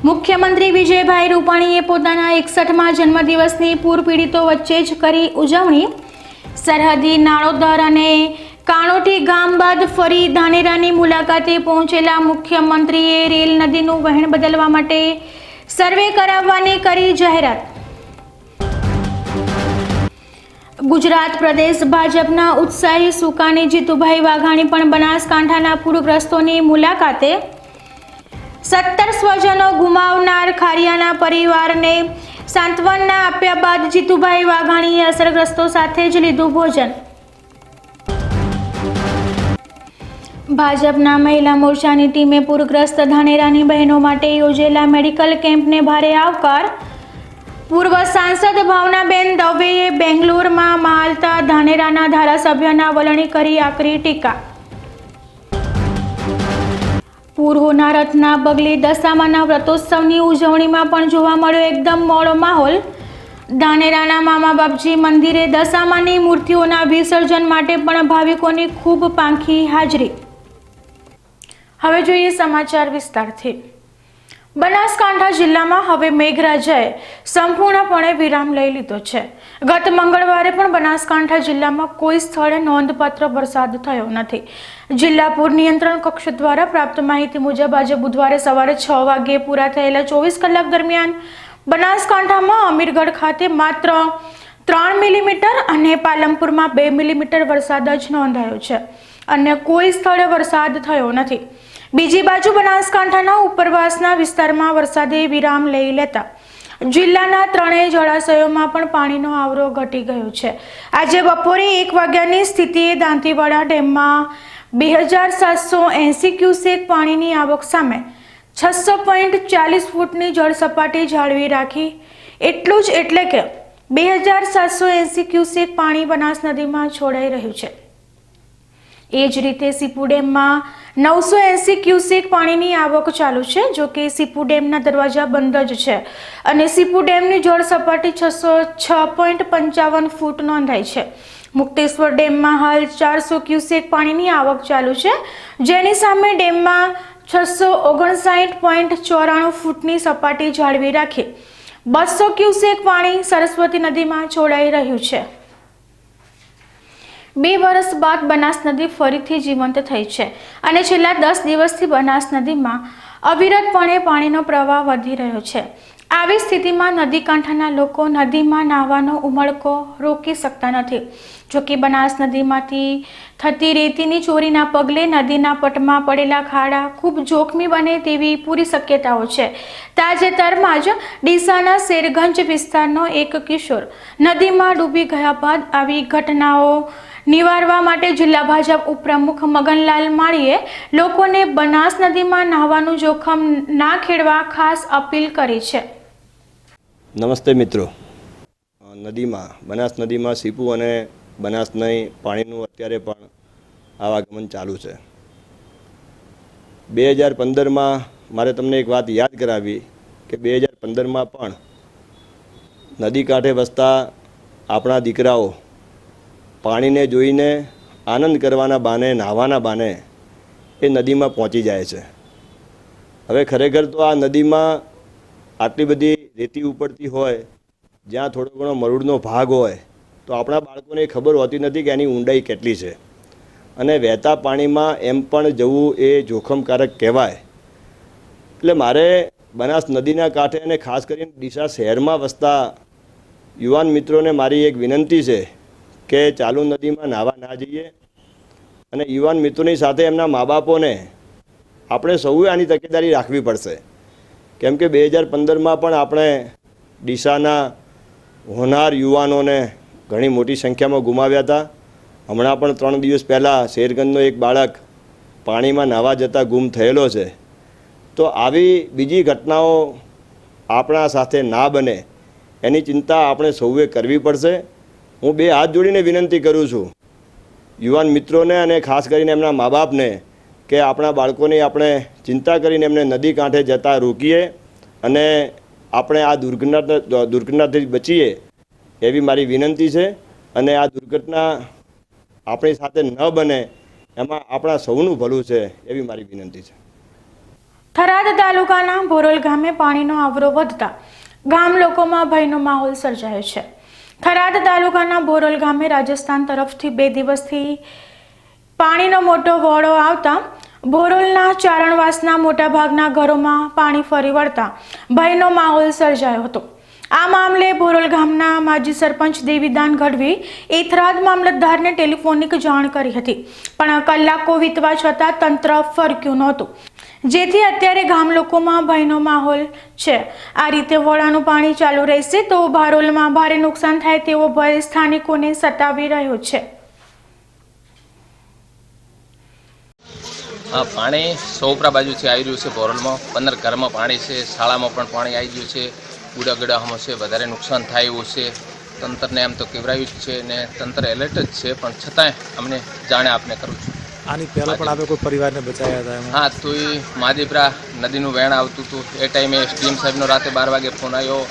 મુખ્યમંત્રી વિજયભાઈ રૂપાણીએ પોતાના 61મા જન્મદિવસની પૂર પીડિતો વચ્ચે જ કરી ઉજવણી। સરહદી નાળોદર અને કાણોઠી ગામ બાદ ફરી ધાનેરાની મુલાકાતે પહોંચેલા મુખ્યમંત્રીએ રેલ નદીનું વહેણ બદલવા માટે સર્વે કરાવવાની કરી જાહેરાત। ગુજરાત પ્રદેશ ભાજપના ઉત્સાહી સુકાની જીતુભાઈ વાઘાણી પણ બનાસકાંઠાના પૂરગ્રસ્તોની મુલાકાતે। 17 સ્વજનો ગુમાવનાર ખારિયાના પરિવારને સાંત્વના આપ્યા બાદ જીતુભાઈ વાઘાણીએ અસરગ્રસ્તો સાથે જ લીધું ભોજન। ભાજપના મહિલા મોરચાની ટીમે પૂરગ્રસ્ત ધાનેરાની બહેનો માટે યોજેલા મેડિકલ કેમ્પને ભારે આવકાર। પૂર્વ સાંસદ ભાવનાબેન દવેએ બેંગ્લોરમાં માલતા ધાનેરાના ધારાસભ્યના વલણી કરી આકરી ટીકા। પૂર હોનારતના પગલે દશામાના વ્રતોત્સવની ઉજવણીમાં પણ જોવા મળ્યો એકદમ મોડો માહોલ। ધાનેરાના મામા બાપજી મંદિરે દશામાની મૂર્તિઓના વિસર્જન માટે પણ ભાવિકોની ખૂબ પાંખી હાજરી। હવે જોઈએ સમાચાર વિસ્તારથી। બનાસકાંઠા જિલ્લામાં હવે મેઘરાજાએ સંપૂર્ણપણે વિરામ લઈ લીધો છે। ગત મંગળવારે પણ બનાસકાંઠા જિલ્લામાં કોઈ સ્થળે નોંધપાત્ર વરસાદ થયો નથી। જિલ્લા પૂર નિયંત્રણ કક્ષ દ્વારા પ્રાપ્ત માહિતી મુજબ આજે બુધવારે સવારે 6 વાગ્યે પૂરા થયેલા 24 કલાક દરમિયાન બનાસકાંઠામાં અમીરગઢ ખાતે માત્ર 3 મિલીમીટર અને પાલનપુરમાં 2 મિલીમીટર વરસાદ જ નોંધાયો છે। અન્ય કોઈ સ્થળે વરસાદ થયો નથી। બીજી બાજુ બનાસકાંઠાના ઉપરવાસના વિસ્તારમાં વરસાદે વિરામ લઈ લેતા જિલ્લાના 3 જળાશયોમાં પણ પાણીનો આવરો ઘટી ગયો છે। આજે બપોરે 1 વાગ્યાની સ્થિતિએ દાંતીવાડા ડેમમાં 2780 ક્યુસેક પાણીની આવક સામે 600.40 ફૂટની જળ સપાટી જાળવી રાખી। એટલું જ એટલે કે 2780 ક્યુસેક પાણી બનાસ નદીમાં છોડાઈ રહ્યું છે। એ જ રીતે સીપુ ડેમમાં 980 ક્યુસેક પાણીની આવક ચાલુ છે। જો કે સીપુ ડેમના દરવાજા બંધ જ છે અને સીપુ ડેમની જળ સપાટી 606.55 ફૂટ નોંધાઈ છે। મુક્તેશ્વર ડેમમાં હાલ 400 ક્યુસેક પાણીની આવક ચાલુ છે, જેની સામે ડેમમાં 659.94 ફૂટની સપાટી જાળવી રાખી 200 ક્યુસેક પાણી સરસ્વતી નદીમાં છોડાઈ રહ્યું છે। 2 વર્ષ બાદ બનાસ નદી ફરીથી જીવંત થઈ છે અને છેલ્લા 10 દિવસથી બનાસ નદીમાં અવિરતપણે પાણીનો પ્રવાહ વધી રહ્યો છે। આવી સ્થિતિમાં નદી કાંઠાના લોકો નદીમાં નાહવાનો ઉમળકો રોકી શકતા નથી। જોકે બનાસ નદીમાંથી થતી રેતીની ચોરીના પગલે નદીના પટમાં પડેલા ખાડા ખૂબ જોખમી બને તેવી પૂરી શક્યતાઓ છે। તાજેતરમાં જ ડીસાના શેરગંજ વિસ્તારનો એક કિશોર નદીમાં ડૂબી ગયા બાદ આવી ઘટનાઓ નિવારવા માટે જિલ્લા ભાજપ ઉપપ્રમુખ મગનલાલ માળીએ લોકોને બનાસ નદીમાં નહાવાનું જોખમ ના ખેડવા ખાસ અપીલ કરી છે। નમસ્તે મિત્રો, નદીમાં બનાસ નદીમાં સીપુ અને બનાસની પાણીનું અત્યારે પણ આવાગમન ચાલુ છે। 2015માં મારે તમને એક વાત યાદ કરાવી કે 2015માં પણ નદી કાંઠે વસતા આપણા દીકરાઓ પાણીને જોઈને આનંદ કરવાના બહાને, નહાવાના બહાને એ નદીમાં પહોંચી જાય છે। હવે ખરેખર તો આ નદીમાં આટલી બધી રેતી ઉપડતી હોય, જ્યાં થોડો ઘણો મરૂડનો ભાગ હોય તો આપણા બાળકોને ખબર હોતી નથી કે એની ઊંડાઈ કેટલી છે અને વહેતા પાણીમાં એમ પણ જવું એ જોખમકારક કહેવાય। એટલે મારે બનાસ નદીના કાંઠે અને ખાસ કરીને ડીસા શહેરમાં વસતા યુવાન મિત્રોને મારી એક વિનંતી છે કે ચાલુ નદીમાં નાહવા ના જઈએ અને યુવાન મિત્રોની સાથે એમના મા બાપોને આપણે સૌએ આની તકેદારી રાખવી પડશે। કેમ કે 2015માં પણ આપણે ડીસાના હોનાર યુવાનોને ઘણી મોટી સંખ્યામાં ગુમાવ્યા હતા। હમણાં પણ 3 દિવસ પહેલાં શેરગંજનો એક બાળક પાણીમાં નાહવા જતાં ગુમ થયેલો છે। તો આવી બીજી ઘટનાઓ આપણા સાથે ના બને એની ચિંતા આપણે સૌએ કરવી પડશે। હું 2 હાથ જોડીને વિનંતી કરું છું યુવાન મિત્રોને અને ખાસ કરીને એમના મા બાપને કે આપણા બાળકોની આપણે ચિંતા કરીને એમને નદી કાંઠે જતાં રોકીએ અને આપણે આ દુર્ઘટનાથી બચીએ એવી મારી વિનંતી છે। અને આ દુર્ઘટના આપણી સાથે ન બને એમાં આપણા સૌનું ભલું છે એવી મારી વિનંતી છે। થરાદ તાલુકાના ભોરોલ ગામે પાણીનો આવરો વધતા ગામ લોકોમાં ભયનો માહોલ સર્જાયો છે. થરાદ તાલુકાના ભોરોલ ગામે રાજસ્થાન તરફથી 2 દિવસથી પાણીનો મોટો વોળો આવતા ભોરોલના ચારણવાસના મોટાભાગના ઘરોમાં પાણી ફરી વળતા ભયનો માહોલ સર્જાયો હતો. આ મામલે ભોરોલ ગામના માજી સરપંચ દેવીદાન ગઢવી એ થરાદ મામલતદારને ટેલિફોનિક જાણ કરી હતી, પણ કલાકો વીતવા છતાં તંત્ર ફરક્યું નહોતું, જેથી અત્યારે ગામ લોકોમાં ભયનો માહોલ છે. આ રીતે વોળાનું પાણી ચાલુ રહેશે તો ભોરોલમાં ભારે નુકસાન થાય તેવો ભય સ્થાનિકોને સતાવી રહ્યો છે. પાણી સોપરા બાજુથી આવી રહ્યું છે. ભોરોલમાં 15 ઘરમાં પાણી છે, શાળામાં પણ પાણી આવી ગયું છે. ગુડાગડામાં છે, વધારે નુકસાન થાય એવું છે. તંત્રને એમ તો કહેવાયું જ છે ને તંત્ર એલર્ટ જ છે, પણ છતાંય અમને જાણે આપને કરું છું. આની પહેલા પણ આપણે કોઈ પરિવારને બચાવ્યા હતા એમાં? હા, તો એ માદીપરા નદીનું વહેણ આવતું હતું એ ટાઈમે એસડીએમ સાહેબનો રાતે 12 વાગે ફોન આવ્યો,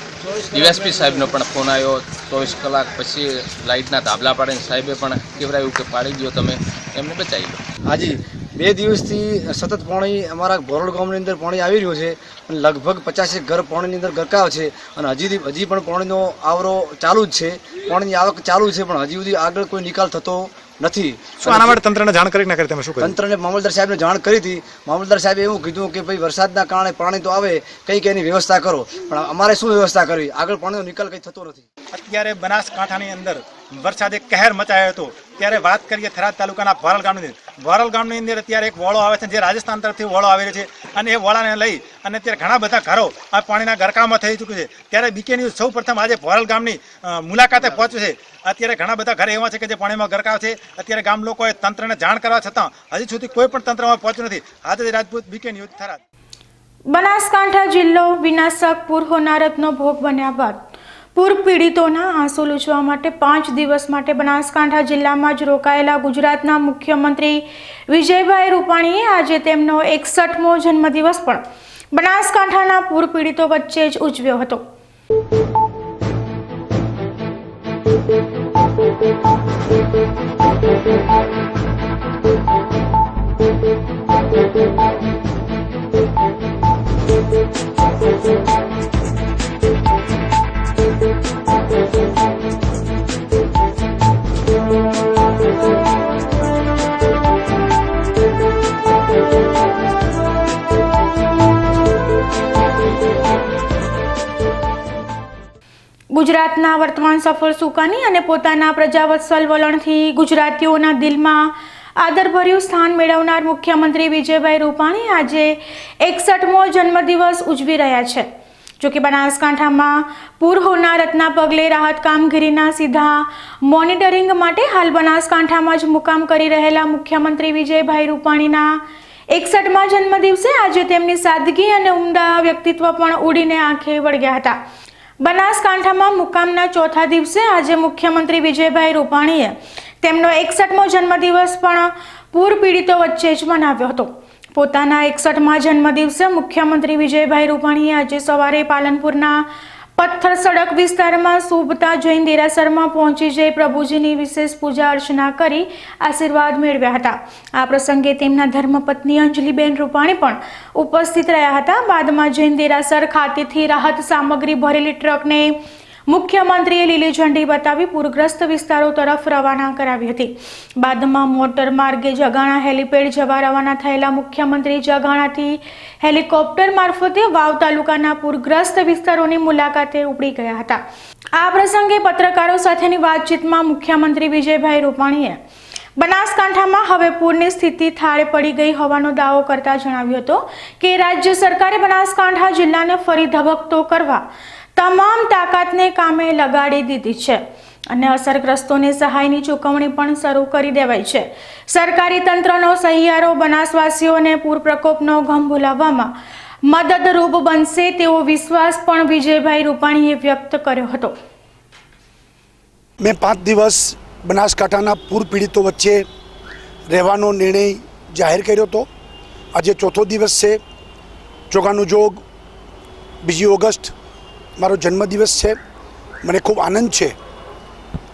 ડીએસપી સાહેબનો પણ ફોન આવ્યો. 24 કલાક પછી લાઇટના ધાબલા પાડીને સાહેબે પણ કહેવાયું કે પાડી દો, તમે એમને બચાવી લો. હાજી 2 દિવસથી સતત પાણી અમારા ભોરોલ ગામની અંદર પાણી આવી રહ્યું છે અને લગભગ 50 ઘર પાણીની અંદર ગરકાવ છે અને હજી પણ પાણીનો આવરો ચાલુ જ છે. પાણીની આવક ચાલુ છે, પણ હજી સુધી આગળ કોઈ નિકાલ થતો નથી. શું આના માટે તંત્રને જાણ કરી ના કરી? તમે શું કર્યું? તંત્રને મામલતદાર સાહેબને જાણ કરી હતી. મામલતદાર સાહેબે એવું કીધું કે ભાઈ વરસાદના કારણે પાણી તો આવે, કંઈક એની વ્યવસ્થા કરો, પણ અમારે શું વ્યવસ્થા કરવી? આગળ પાણીનો નિકાલ કંઈ થતો નથી. અત્યારે બનાસકાંઠાની અંદર વરસાદે કહેર મચાવ્યો હતો, ત્યારે વાત કરીએ થરાદ તાલુકાના ભોરોલ ગામની અંદર અત્યારે એક વોળો આવે છે, જે રાજસ્થાન તરફથી વોળો આવેલો છે, અને એ વોળાને લઈ અને અત્યારે ઘણા બધા ઘરો આ પાણીના ગરકાવમાં થઈ ચૂક્યું છે. ત્યારે બીકે ન્યૂઝ સૌ પ્રથમ આજે ભોરોલ ગામની મુલાકાતે પહોંચ્યું છે. અત્યારે ઘણા બધા ઘર એવા છે કે જે પાણીમાં ગરકાવ છે. અત્યારે ગામ લોકોએ તંત્રને જાણ કરવા છતાં હજી સુધી કોઈ પણ તંત્રમાં પહોંચ્યું નથી. આજે રાજપૂત, બીકે ન્યૂઝ, થરાદ. બનાસકાંઠા જિલ્લો વિનાશક પૂર હોનારતનો ભોગ બન્યા બાદ પૂર પીડિતોના આંસુ લૂછવા માટે 5 દિવસ માટે બનાસકાંઠા જિલ્લામાં જ રોકાયેલા ગુજરાતના મુખ્યમંત્રી વિજયભાઈ રૂપાણીએ આજે તેમનો 61મો જન્મદિવસ પણ બનાસકાંઠાના પૂર પીડિતો વચ્ચે જ ઉજવ્યો હતો. ગુજરાતના વર્તમાન સફળ સુકાની અને પોતાના પ્રજાવત્સલ વલણથી ગુજરાતીઓના દિલમાં આદરભર્યું સ્થાન મેળવનાર મુખ્યમંત્રી વિજયભાઈ રૂપાણી આજે 61મો જન્મદિવસ ઉજવી રહ્યા છે. જોકે બનાસકાંઠામાં પૂર હોનારતના પગલે રાહત કામગીરીના સીધા મોનિટરિંગ માટે હાલ બનાસકાંઠામાં જ મુકામ કરી રહેલા મુખ્યમંત્રી વિજયભાઈ રૂપાણીના 61મા જન્મદિવસે આજે તેમની સાદગી અને ઉમદા વ્યક્તિત્વ પણ ઉડીને આંખે વળગ્યા હતા. બનાસકાંઠામાં મુકામના ચોથા દિવસે આજે મુખ્યમંત્રી વિજયભાઈ રૂપાણીએ તેમનો 61મો જન્મદિવસ પણ પૂર પીડિતો વચ્ચે જ મનાવ્યો હતો. પોતાના 61મા જન્મદિવસે મુખ્યમંત્રી વિજયભાઈ રૂપાણીએ આજે સવારે પાલનપુરના પથ્થર સડક વિસ્તારમાં શોભતા જૈન દેરાસરમાં પહોંચી જઈ પ્રભુજીની વિશેષ પૂજા અર્ચના કરી આશીર્વાદ મેળવ્યા હતા. આ પ્રસંગે તેમના ધર્મપત્ની અંજલિબેન રૂપાણી પણ ઉપસ્થિત રહ્યા હતા. બાદમાં જૈન દેરાસર ખાતેથી રાહત સામગ્રી ભરેલી ટ્રકને મુખ્યમંત્રીએ લીલી ઝંડી બતાવી પૂરગ્રસ્ત વિસ્તારો તરફ રવાના કરાવી હતી. બાદમાં મોટર માર્ગે જગાણા હેલીપેડ જવા રવાના થયેલા મુખ્યમંત્રી જગાણાથી હેલિકોપ્ટર મારફતે વાવ તાલુકાના પૂરગ્રસ્ત વિસ્તારોની મુલાકાતે ઉપડી ગયા હતા. આ પ્રસંગે પત્રકારો સાથેની વાતચીતમાં મુખ્યમંત્રી વિજયભાઈ રૂપાણીએ બનાસકાંઠામાં હવે પૂરની સ્થિતિ થાળે પડી ગઈ હોવાનો દાવો કરતા જણાવ્યું હતું કે રાજ્ય સરકારે બનાસકાંઠા જિલ્લાને ફરી ધબકતો કરવા તમામ તાકાતને કામે લગાડી દીધી છે અને અસરગ્રસ્તોને સહાયની ચૂકવણી પણ શરૂ કરી દેવાઈ છે. સરકારી તંત્રનો સહિયારો બનાસવાસીઓને પૂર પ્રકોપનો ગમ ભૂલાવવામાં મદદરૂપ બનશે તેવો વિશ્વાસ પણ વિજયભાઈ રૂપાણીએ વ્યક્ત કર્યો હતો. મેં 5 દિવસ બનાસકાંઠાના પૂર પીડિતો વચ્ચે રહેવાનો નિર્ણય જાહેર કર્યો હતો. આજે ચોથો દિવસ છે. જોગાનું જોગ 2 ઓગસ્ટ મારો જન્મદિવસ છે. મને ખૂબ આનંદ છે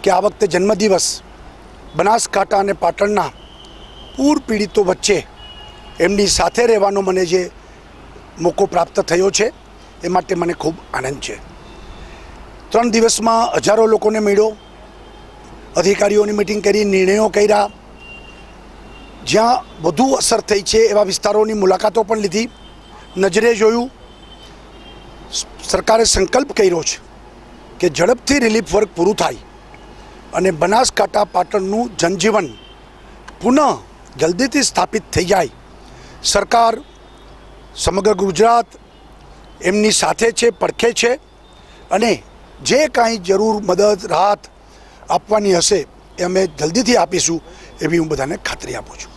કે આ વખતે જન્મદિવસ બનાસકાંઠા અને પાટણના પૂર પીડિતો વચ્ચે એમની સાથે રહેવાનો મને જે મોકો પ્રાપ્ત થયો છે એ માટે મને ખૂબ આનંદ છે. 3 દિવસમાં હજારો લોકોને મળ્યો, અધિકારીઓની મિટિંગ કરી, નિર્ણયો કર્યા, જ્યાં વધુ અસર થઈ છે એવા વિસ્તારોની મુલાકાતો પણ લીધી, નજરે જોયું. સરકારે સંકલ્પ કર્યો છે કે ઝડપથી રિલીફ વર્ક પૂરું થાય અને બનાસકાંઠા પાટણનું જનજીવન પુનઃ જલ્દીથી સ્થાપિત થઈ જાય. સરકાર સમગ્ર ગુજરાત એમની સાથે છે, પડખે છે અને જે કાંઈ જરૂર મદદ રાહત આપવાની હશે એ અમે જલ્દીથી આપીશું એવી હું બધાને ખાતરી આપું છું.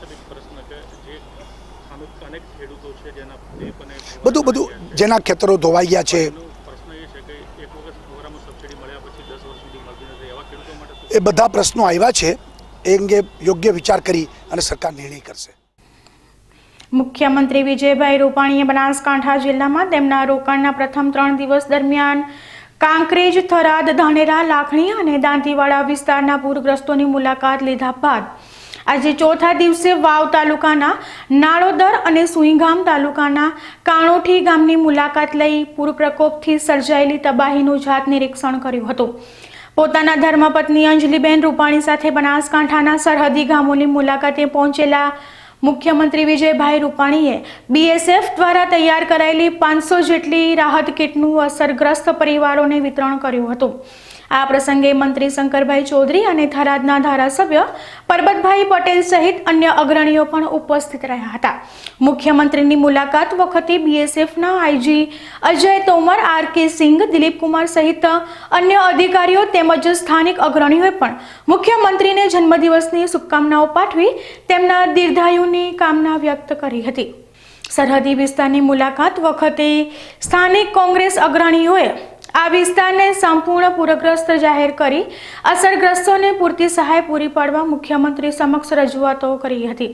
બધું જેના ખેતરો ધોવાઈ ગયા છે એ બધા પ્રશ્નો આવ્યા છે, એ અંગે યોગ્ય વિચાર કરી અને સરકાર નિર્ણય કરશે. મુખ્યમંત્રી વિજયભાઈ રૂપાણીએ બનાસકાંઠા જિલ્લામાં તેમના રોકાણના પ્રથમ 3 દિવસ દરમિયાન કાંકરેજ, થરાદ, ધાનેરા, લાખણી અને દાંતીવાડા વિસ્તારના પૂરગ્રસ્તોની મુલાકાત લીધા બાદ આજે ચોથા દિવસે વાવ તાલુકાના નાળોદર અને સુઈગામ તાલુકાના કાણોઠી ગામની મુલાકાત લઈ પૂર પ્રકોપથી સર્જાયેલી તબાહીનું જાત નિરીક્ષણ કર્યું હતું. પોતાના ધર્મપત્ની અંજલિબેન રૂપાણી સાથે બનાસકાંઠાના સરહદી ગામોની મુલાકાતે પહોંચેલા મુખ્યમંત્રી વિજયભાઈ રૂપાણીએ BSF દ્વારા તૈયાર કરાયેલી 500 જેટલી રાહત કીટનું અસરગ્રસ્ત પરિવારોને વિતરણ કર્યું હતું. આ પ્રસંગે મંત્રી શંકરભાઈ ચૌધરી અને થરાદના ધારાસભ્ય પરબતભાઈ પટેલ સહિત અન્ય અગ્રણીઓ પણ ઉપસ્થિત રહ્યા હતા. મુખ્યમંત્રીની મુલાકાત વખતે BSFના IG અજય તોમર, RK સિંઘ, દિલીપ કુમાર સહિત અન્ય અધિકારીઓ તેમજ સ્થાનિક અગ્રણીઓએ પણ મુખ્યમંત્રીને જન્મદિવસની શુભકામનાઓ પાઠવી તેમના દીર્ઘાયુની કામના વ્યક્ત કરી હતી. સરહદી વિસ્તારની મુલાકાત વખતે સ્થાનિક કોંગ્રેસ અગ્રણીઓએ આ વિસ્તારને સંપૂર્ણ પૂરગ્રસ્ત જાહેર કરી અસરગ્રસ્તોને પૂરતી સહાય પૂરી પાડવા મુખ્યમંત્રી સમક્ષ રજૂઆતો કરી હતી.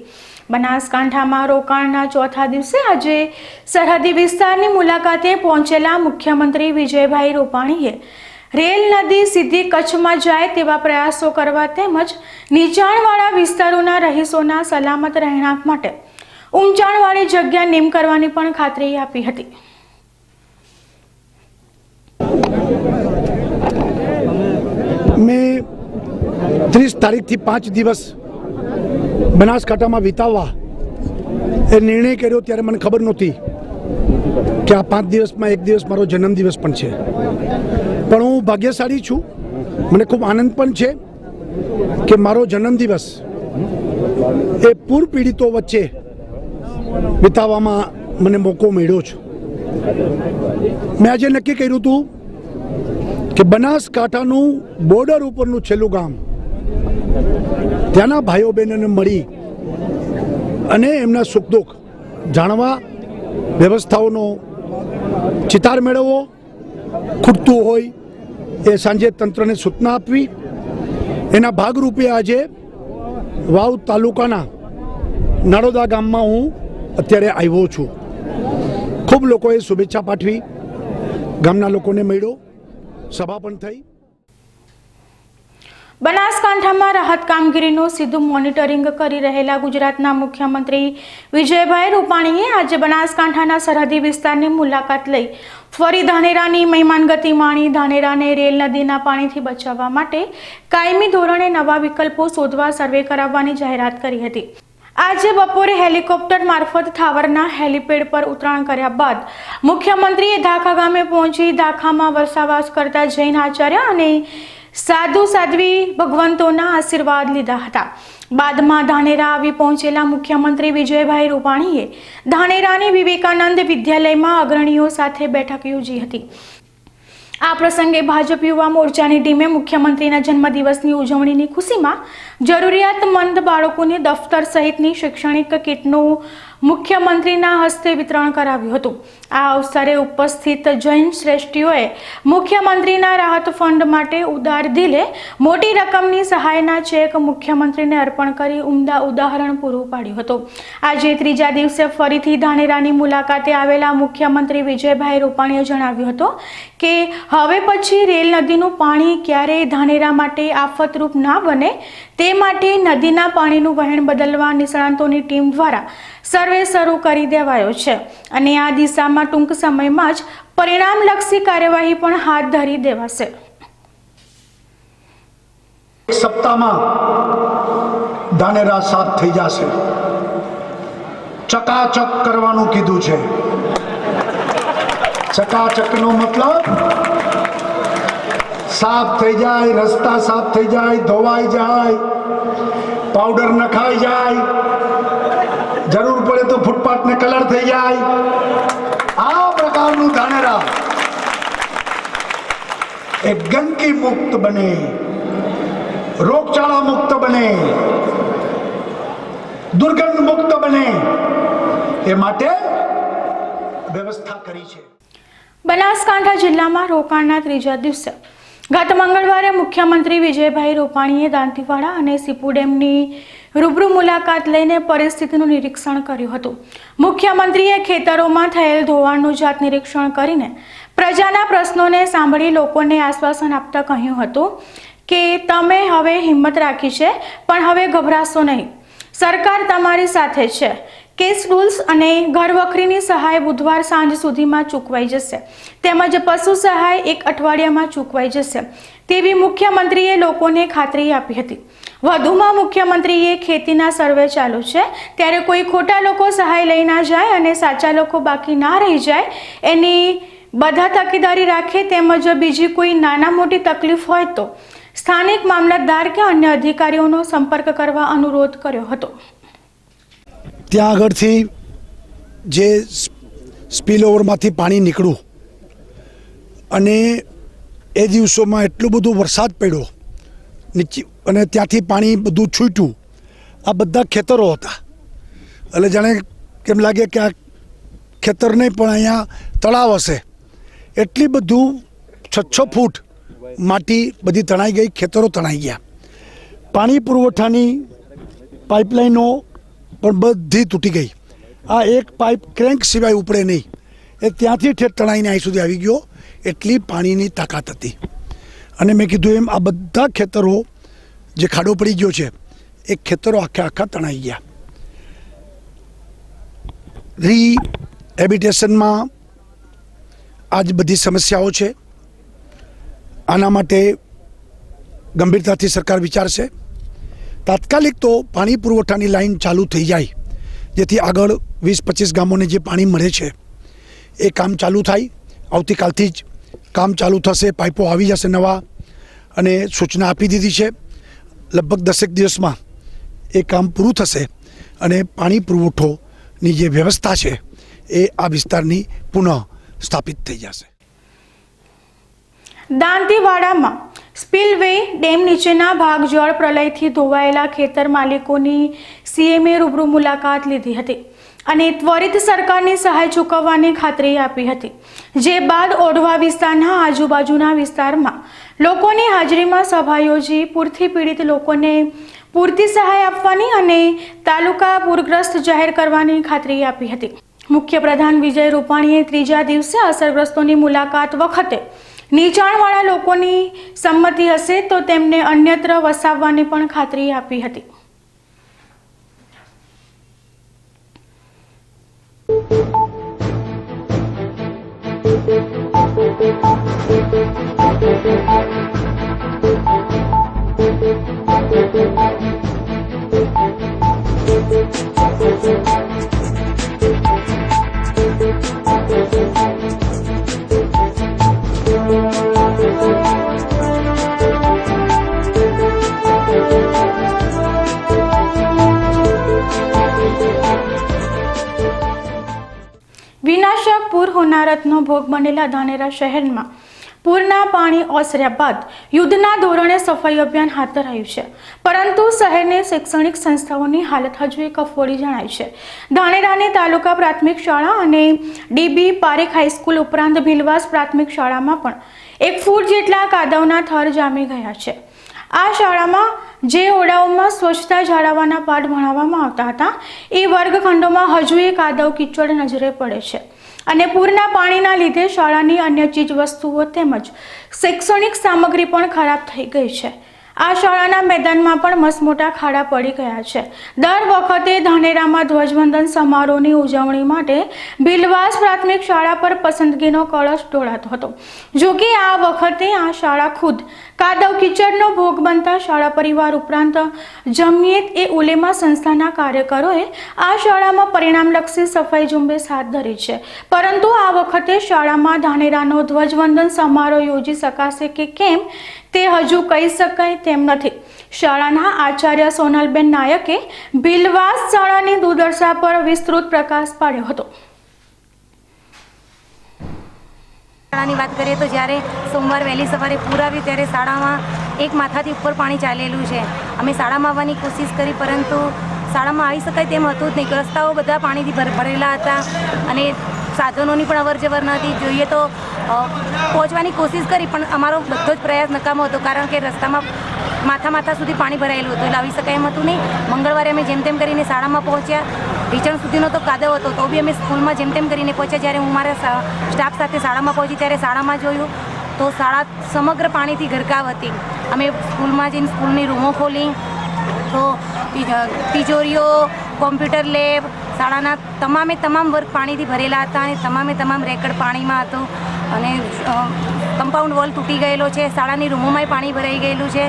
બનાસકાંઠામાં રોકાણના ચોથા દિવસે આજે સરહદી વિસ્તારની મુલાકાતે પહોંચેલા મુખ્યમંત્રી વિજયભાઈ રૂપાણીએ રેલ નદી સીધી કચ્છમાં જાય તેવા પ્રયાસો કરવા તેમજ નીચાણવાળા વિસ્તારોના રહીશોના સલામત રહેણાંક માટે ઊંચાણવાળી જગ્યા નિમ કરવાની પણ ખાતરી આપી હતી. મેં 30 તારીખથી 5 દિવસ બનાસકાંઠામાં વિતાવવા એ નિર્ણય કર્યો ત્યારે મને ખબર નહોતી કે આ 5 દિવસમાં 1 દિવસ મારો જન્મદિવસ પણ છે. પણ હું ભાગ્યશાળી છું, મને ખૂબ આનંદ પણ છે કે મારો જન્મદિવસ એ પૂર પીડિતો વચ્ચે વિતાવવામાં મને મોકો મળ્યો છે. મેં આજે નક્કી કર્યું હતું કે બનાસકાંઠાનું બોર્ડર ઉપરનું છેલ્લું ગામ ત્યાંના ભાઈઓ બહેનોને મળી અને એમના સુખ દુઃખ જાણવા, વ્યવસ્થાઓનો ચિતાર મેળવવો, ખૂટતું હોય એ સાંજે તંત્રને સૂચના આપવી. એના ભાગરૂપે આજે વાવ તાલુકાના નાળોદા ગામમાં હું અત્યારે આવ્યો છું. ખૂબ લોકોએ શુભેચ્છા પાઠવી, ગામના લોકોને મળ્યો, સભા પણ થઈ. બનાસકાંઠામાં રાહત કામગીરીનું સીધું મોનિટરિંગ કરી રહેલા ગુજરાતના મુખ્યમંત્રી વિજયભાઈ રૂપાણીએ આજે બનાસકાંઠાના સરહદી વિસ્તારની મુલાકાત લઈ ફરી ધાનેરાની મહેમાનગતિ માણી. ધાનેરાને રેલ નદીના પાણીથી બચાવવા માટે કાયમી ધોરણે નવા વિકલ્પો શોધવા સર્વે કરાવવાની જાહેરાત કરી હતી. આજે બપોરે હેલિકોપ્ટર મારફત થાવરના હેલિપેડ પર ઉતરાણ કર્યા બાદ મુખ્યમંત્રીએ ધાખા ગામે પહોંચી ધાખામાં વસવાટ કરતા જૈન આચાર્ય અને સાધુ સાધ્વી ભગવંતોના આશીર્વાદ લીધા હતા. બાદમાં ધાનેરા આવી પહોંચેલા મુખ્યમંત્રી વિજયભાઈ રૂપાણીએ ધાનેરાની વિવેકાનંદ વિદ્યાલયમાં અગ્રણીઓ સાથે બેઠક યોજી હતી. આ પ્રસંગે ભાજપ યુવા મોરચાની ટીમે મુખ્યમંત્રીના જન્મદિવસની ઉજવણીની ખુશીમાં જરૂરિયાતમંદ બાળકોને દફતર સહિતની શૈક્ષણિક કીટનું મુખ્યમંત્રીના હસ્તે વિતરણ કરાવ્યું હતું. આ અવસરે ઉપસ્થિત જૈન શ્રેષ્ઠીઓએ મુખ્યમંત્રીના રાહત ફંડ માટે ઉદાર દિલે મોટી રકમની સહાયના ચેક મુખ્યમંત્રીને અર્પણ કરી ઉમદા ઉદાહરણ પૂરું પાડ્યું હતું. આજે ત્રીજા દિવસે ફરીથી ધાનેરાની મુલાકાતે આવેલા મુખ્યમંત્રી વિજયભાઈ રૂપાણીએ જણાવ્યું હતું કે હવે પછી રેલ નદીનું પાણી ક્યારેય ધાનેરા માટે આફતરૂપ ના બને તે માટે નદીના પાણીનું વહેણ બદલવા નિષ્ણાતોની ટીમ દ્વારા સર્વે સર્વે શરૂ કરી દેવાયો છે અને આ દિશામાં ટૂંક સમયમાં જ પરિણામલક્ષી કાર્યવાહી પણ હાથ ધરી દેવાશે. સપ્તાહમાં ધાનેરા સાફ થઈ જશે. ચકાચક કરવાનું કીધું છે. ચકાચકનો મતલબ સાફ થઈ જાય, રસ્તા સાફ થઈ જાય, ધોવાઈ જાય, પાવડર નખાઈ જાય, જરૂર પડે તો ફૂટપાથને કલર થઈ જાય. આ પ્રકારનું ધાનેરા એક ગંદકી મુક્ત બને, રોગચાળા મુક્ત બને, દુર્ગંધ મુક્ત બને એ માટે વ્યવસ્થા કરી છે. બનાસકાંઠા જિલ્લામાં રોકાણના ત્રીજા દિવસે ગત મંગળવારે મુખ્યમંત્રી વિજયભાઈ રૂપાણીએ દાંતીવાડા અને સીપુ ડેમની રૂબરૂ મુલાકાત લઈને પરિસ્થિતિનું નિરીક્ષણ કર્યું હતું. મુખ્યમંત્રીએ ખેતરોમાં થયેલ ધોવાણનું જાત નિરીક્ષણ કરીને પ્રજાના પ્રશ્નોને સાંભળી લોકોને આશ્વાસન આપતા કહ્યું હતું કે તમે હવે હિંમત રાખી છે, પણ હવે ગભરાશો નહીં. સરકાર તમારી સાથે છે. કેસ રૂલ્સ અને ઘરવખરીની સહાય બુધવાર સાંજ સુધીમાં ચૂકવાઈ જશે, તેમજ પશુ સહાય 1 અઠવાડિયામાં ચૂકવાઈ જશે તેવી મુખ્યમંત્રીએ લોકોને ખાતરી આપી હતી. વધુમાં મુખ્યમંત્રીએ ખેતીના સર્વે ચાલુ છે ત્યારે કોઈ ખોટા લોકો સહાય લઈ ના જાય અને સાચા લોકો બાકી ના રહી જાય એની બધા તકેદારી રાખે, તેમજ બીજી કોઈ નાના મોટી તકલીફ હોય તો સ્થાનિક મામલતદાર કે અન્ય અધિકારીઓનો સંપર્ક કરવા અનુરોધ કર્યો હતો. ત્યાં આગળથી જે સ્પીલ ઓવરમાંથી પાણી નીકળ્યું અને એ દિવસોમાં એટલો બધો વરસાદ પડ્યો નીચે અને ત્યાંથી પાણી બધું છૂટ્યું. આ બધા ખેતરો હતા એટલે જાણે કેમ લાગે કે આ ખેતર નહીં પણ અહીંયા તળાવ હશે. એટલી બધું 6 ફૂટ માટી બધી તણાઈ ગઈ, ખેતરો તણાઈ ગયા. પાણી પુરવઠાની પાઇપલાઇનો પણ બધી તૂટી ગઈ. આ એક પાઇપ ક્રેન્ક સિવાય ઉપડે નહીં, એ ત્યાંથી ઠેઠ તણાઈને અહીં સુધી આવી ગયો. એટલી પાણીની તાકાત હતી. અને મેં કીધું એમ આ બધા ખેતરો જે ખાડો પડી ગયો છે એ ખેતરો આખા તણાઈ ગયા. રિહેબિટેશનમાં આજ બધી સમસ્યાઓ છે. આના માટે ગંભીરતાથી સરકાર વિચારશે. તાત્કાલિક તો પાણી પુરવઠાની લાઈન ચાલુ થઈ જાય, જેથી આગળ 20-25 ગામોને જે પાણી મળે છે એ કામ ચાલુ થાય. આવતીકાલથી જ કામ ચાલુ થશે, પાઇપો આવી જશે નવા, અને સૂચના આપી દીધી છે. લગભગ 10 દિવસમાં એ કામ પૂરું થશે અને પાણી પુરવઠોની જે વ્યવસ્થા છે એ આ વિસ્તારની પુનઃ સ્થાપિત થઈ જશે. દાંતીવાડામાં સ્પિલવે ડેમ નીચેના ભાગ જળ પ્રલયથી ધોવાયેલા ખેતર માલિકોની સીએમએ રૂબરૂ મુલાકાત લીધી હતી અને ત્વરિત સરકારની સહાય ચૂકવવાની ખાતરી આપી હતી. જે બાદ ઓઢવા વિસ્તારના આજુબાજુના વિસ્તારમાં લોકોની હાજરીમાં સભા યોજી પૂરથી પીડિત લોકોને પૂરતી સહાય આપવાની અને તાલુકા પૂરગ્રસ્ત જાહેર કરવાની ખાતરી આપી હતી. મુખ્યપ્રધાન વિજય રૂપાણીએ ત્રીજા દિવસે અસરગ્રસ્તોની મુલાકાત વખતે નીચાણવાળા લોકોની સંમતિ હશે તો તેમને અન્યત્ર વસાવવાની પણ ખાતરી આપી હતી. વિનાશક પૂર હોનારતનો ભોગ બનેલા ધાનેરા શહેરમાં પૂરના પાણી ઓસર્યા બાદ યુદ્ધના ધોરણે સફાઈ અભિયાન હાથ ધરાયું છે, પરંતુ શહેરની શૈક્ષણિક સંસ્થાઓની હાલત હજુ કફોડી જણાય છે. ધાનેરાની તાલુકા પ્રાથમિક શાળા અને ડીબી પારેખ હાઈસ્કૂલ ઉપરાંત ભીલવાસ પ્રાથમિક શાળામાં પણ 1 ફૂટ જેટલા કાદવના થર જામી ગયા છે. આ શાળામાં જે ઓરડાઓમાં સ્વચ્છતા જાળવવાના પાઠ ભણાવવામાં આવતા હતા એ વર્ગખંડોમાં હજુ કાદવ કીચડ નજરે પડે છે અને પૂરના પાણીના લીધે શાળાની અન્ય ચીજ વસ્તુઓ તેમજ શૈક્ષણિક સામગ્રી પણ ખરાબ થઈ ગઈ છે. આ શાળાના મેદાનમાં પણ મસમોટા ખાડા પડી ગયા છે. દર વખતે ધાનેરામાં ધ્વજવંદન સમારોહની ઉજવણી માટે ભીલવાસ પ્રાથમિક શાળા પર પસંદગીનો કળશ ઢોળાતો હતો. જોકે આ વખતે આ શાળા ખુદ કાદવ કિચડનો ભોગ બનતા શાળા પરિવાર ઉપરાંત જમિયત એ ઉલેમા સંસ્થાના કાર્યકરોએ આ શાળામાં પરિણામલક્ષી સફાઈ ઝુંબેશ હાથ ધરી છે. પરંતુ આ વખતે શાળામાં ધાનેરાનો ધ્વજવંદન સમારોહ યોજી શકાશે કે કેમ તે હજુ કહી શકાય તેમ નથી. શાળાના આચાર્ય સોનલબેન નાયકે ભીલવાસ શાળાની દુર્દશા પર વિસ્તૃત પ્રકાશ પાડ્યો હતો. શાળાની વાત કરીએ તો જ્યારે સોમવાર વહેલી સવારે પૂર આવ્યું ત્યારે શાળામાં એક માથાથી ઉપર પાણી ચાલેલું છે. અમે શાળામાં આવવાની કોશિશ કરી પરંતુ શાળામાં આવી શકાય તેમ હતું જ નહીં. રસ્તાઓ બધા પાણીથી ભરેલા હતા અને સાધનોની પણ અવર જવર ન હતી. જોઈએ તો પહોંચવાની કોશિશ કરી પણ અમારો બધો જ પ્રયાસ નકામો હતો, કારણ કે રસ્તામાં માથા સુધી પાણી ભરાયેલું હતું એટલે આવી શકાય એમ હતું નહીં. મંગળવારે અમે જેમ તેમ કરીને શાળામાં પહોંચ્યા. ઢીચણ સુધીનો તો કાદવ હતો તો બી અમે સ્કૂલમાં જેમ તેમ કરીને પહોંચ્યા. જ્યારે હું મારા સ્ટાફ સાથે શાળામાં પહોંચી ત્યારે શાળામાં જોયું તો શાળા સમગ્ર પાણીથી ગરકાવ હતી. અમે સ્કૂલમાં જઈને સ્કૂલની રૂમો ખોલી તો તિજોરીઓ, કોમ્પ્યુટર લેબ, શાળાના તમામ વર્ગ પાણીથી ભરેલા હતા અને તમામ રેકર્ડ પાણીમાં હતો અને કમ્પાઉન્ડ વોલ તૂટી ગયેલો છે. શાળાની રૂમોમાંય પાણી ભરાઈ ગયેલું છે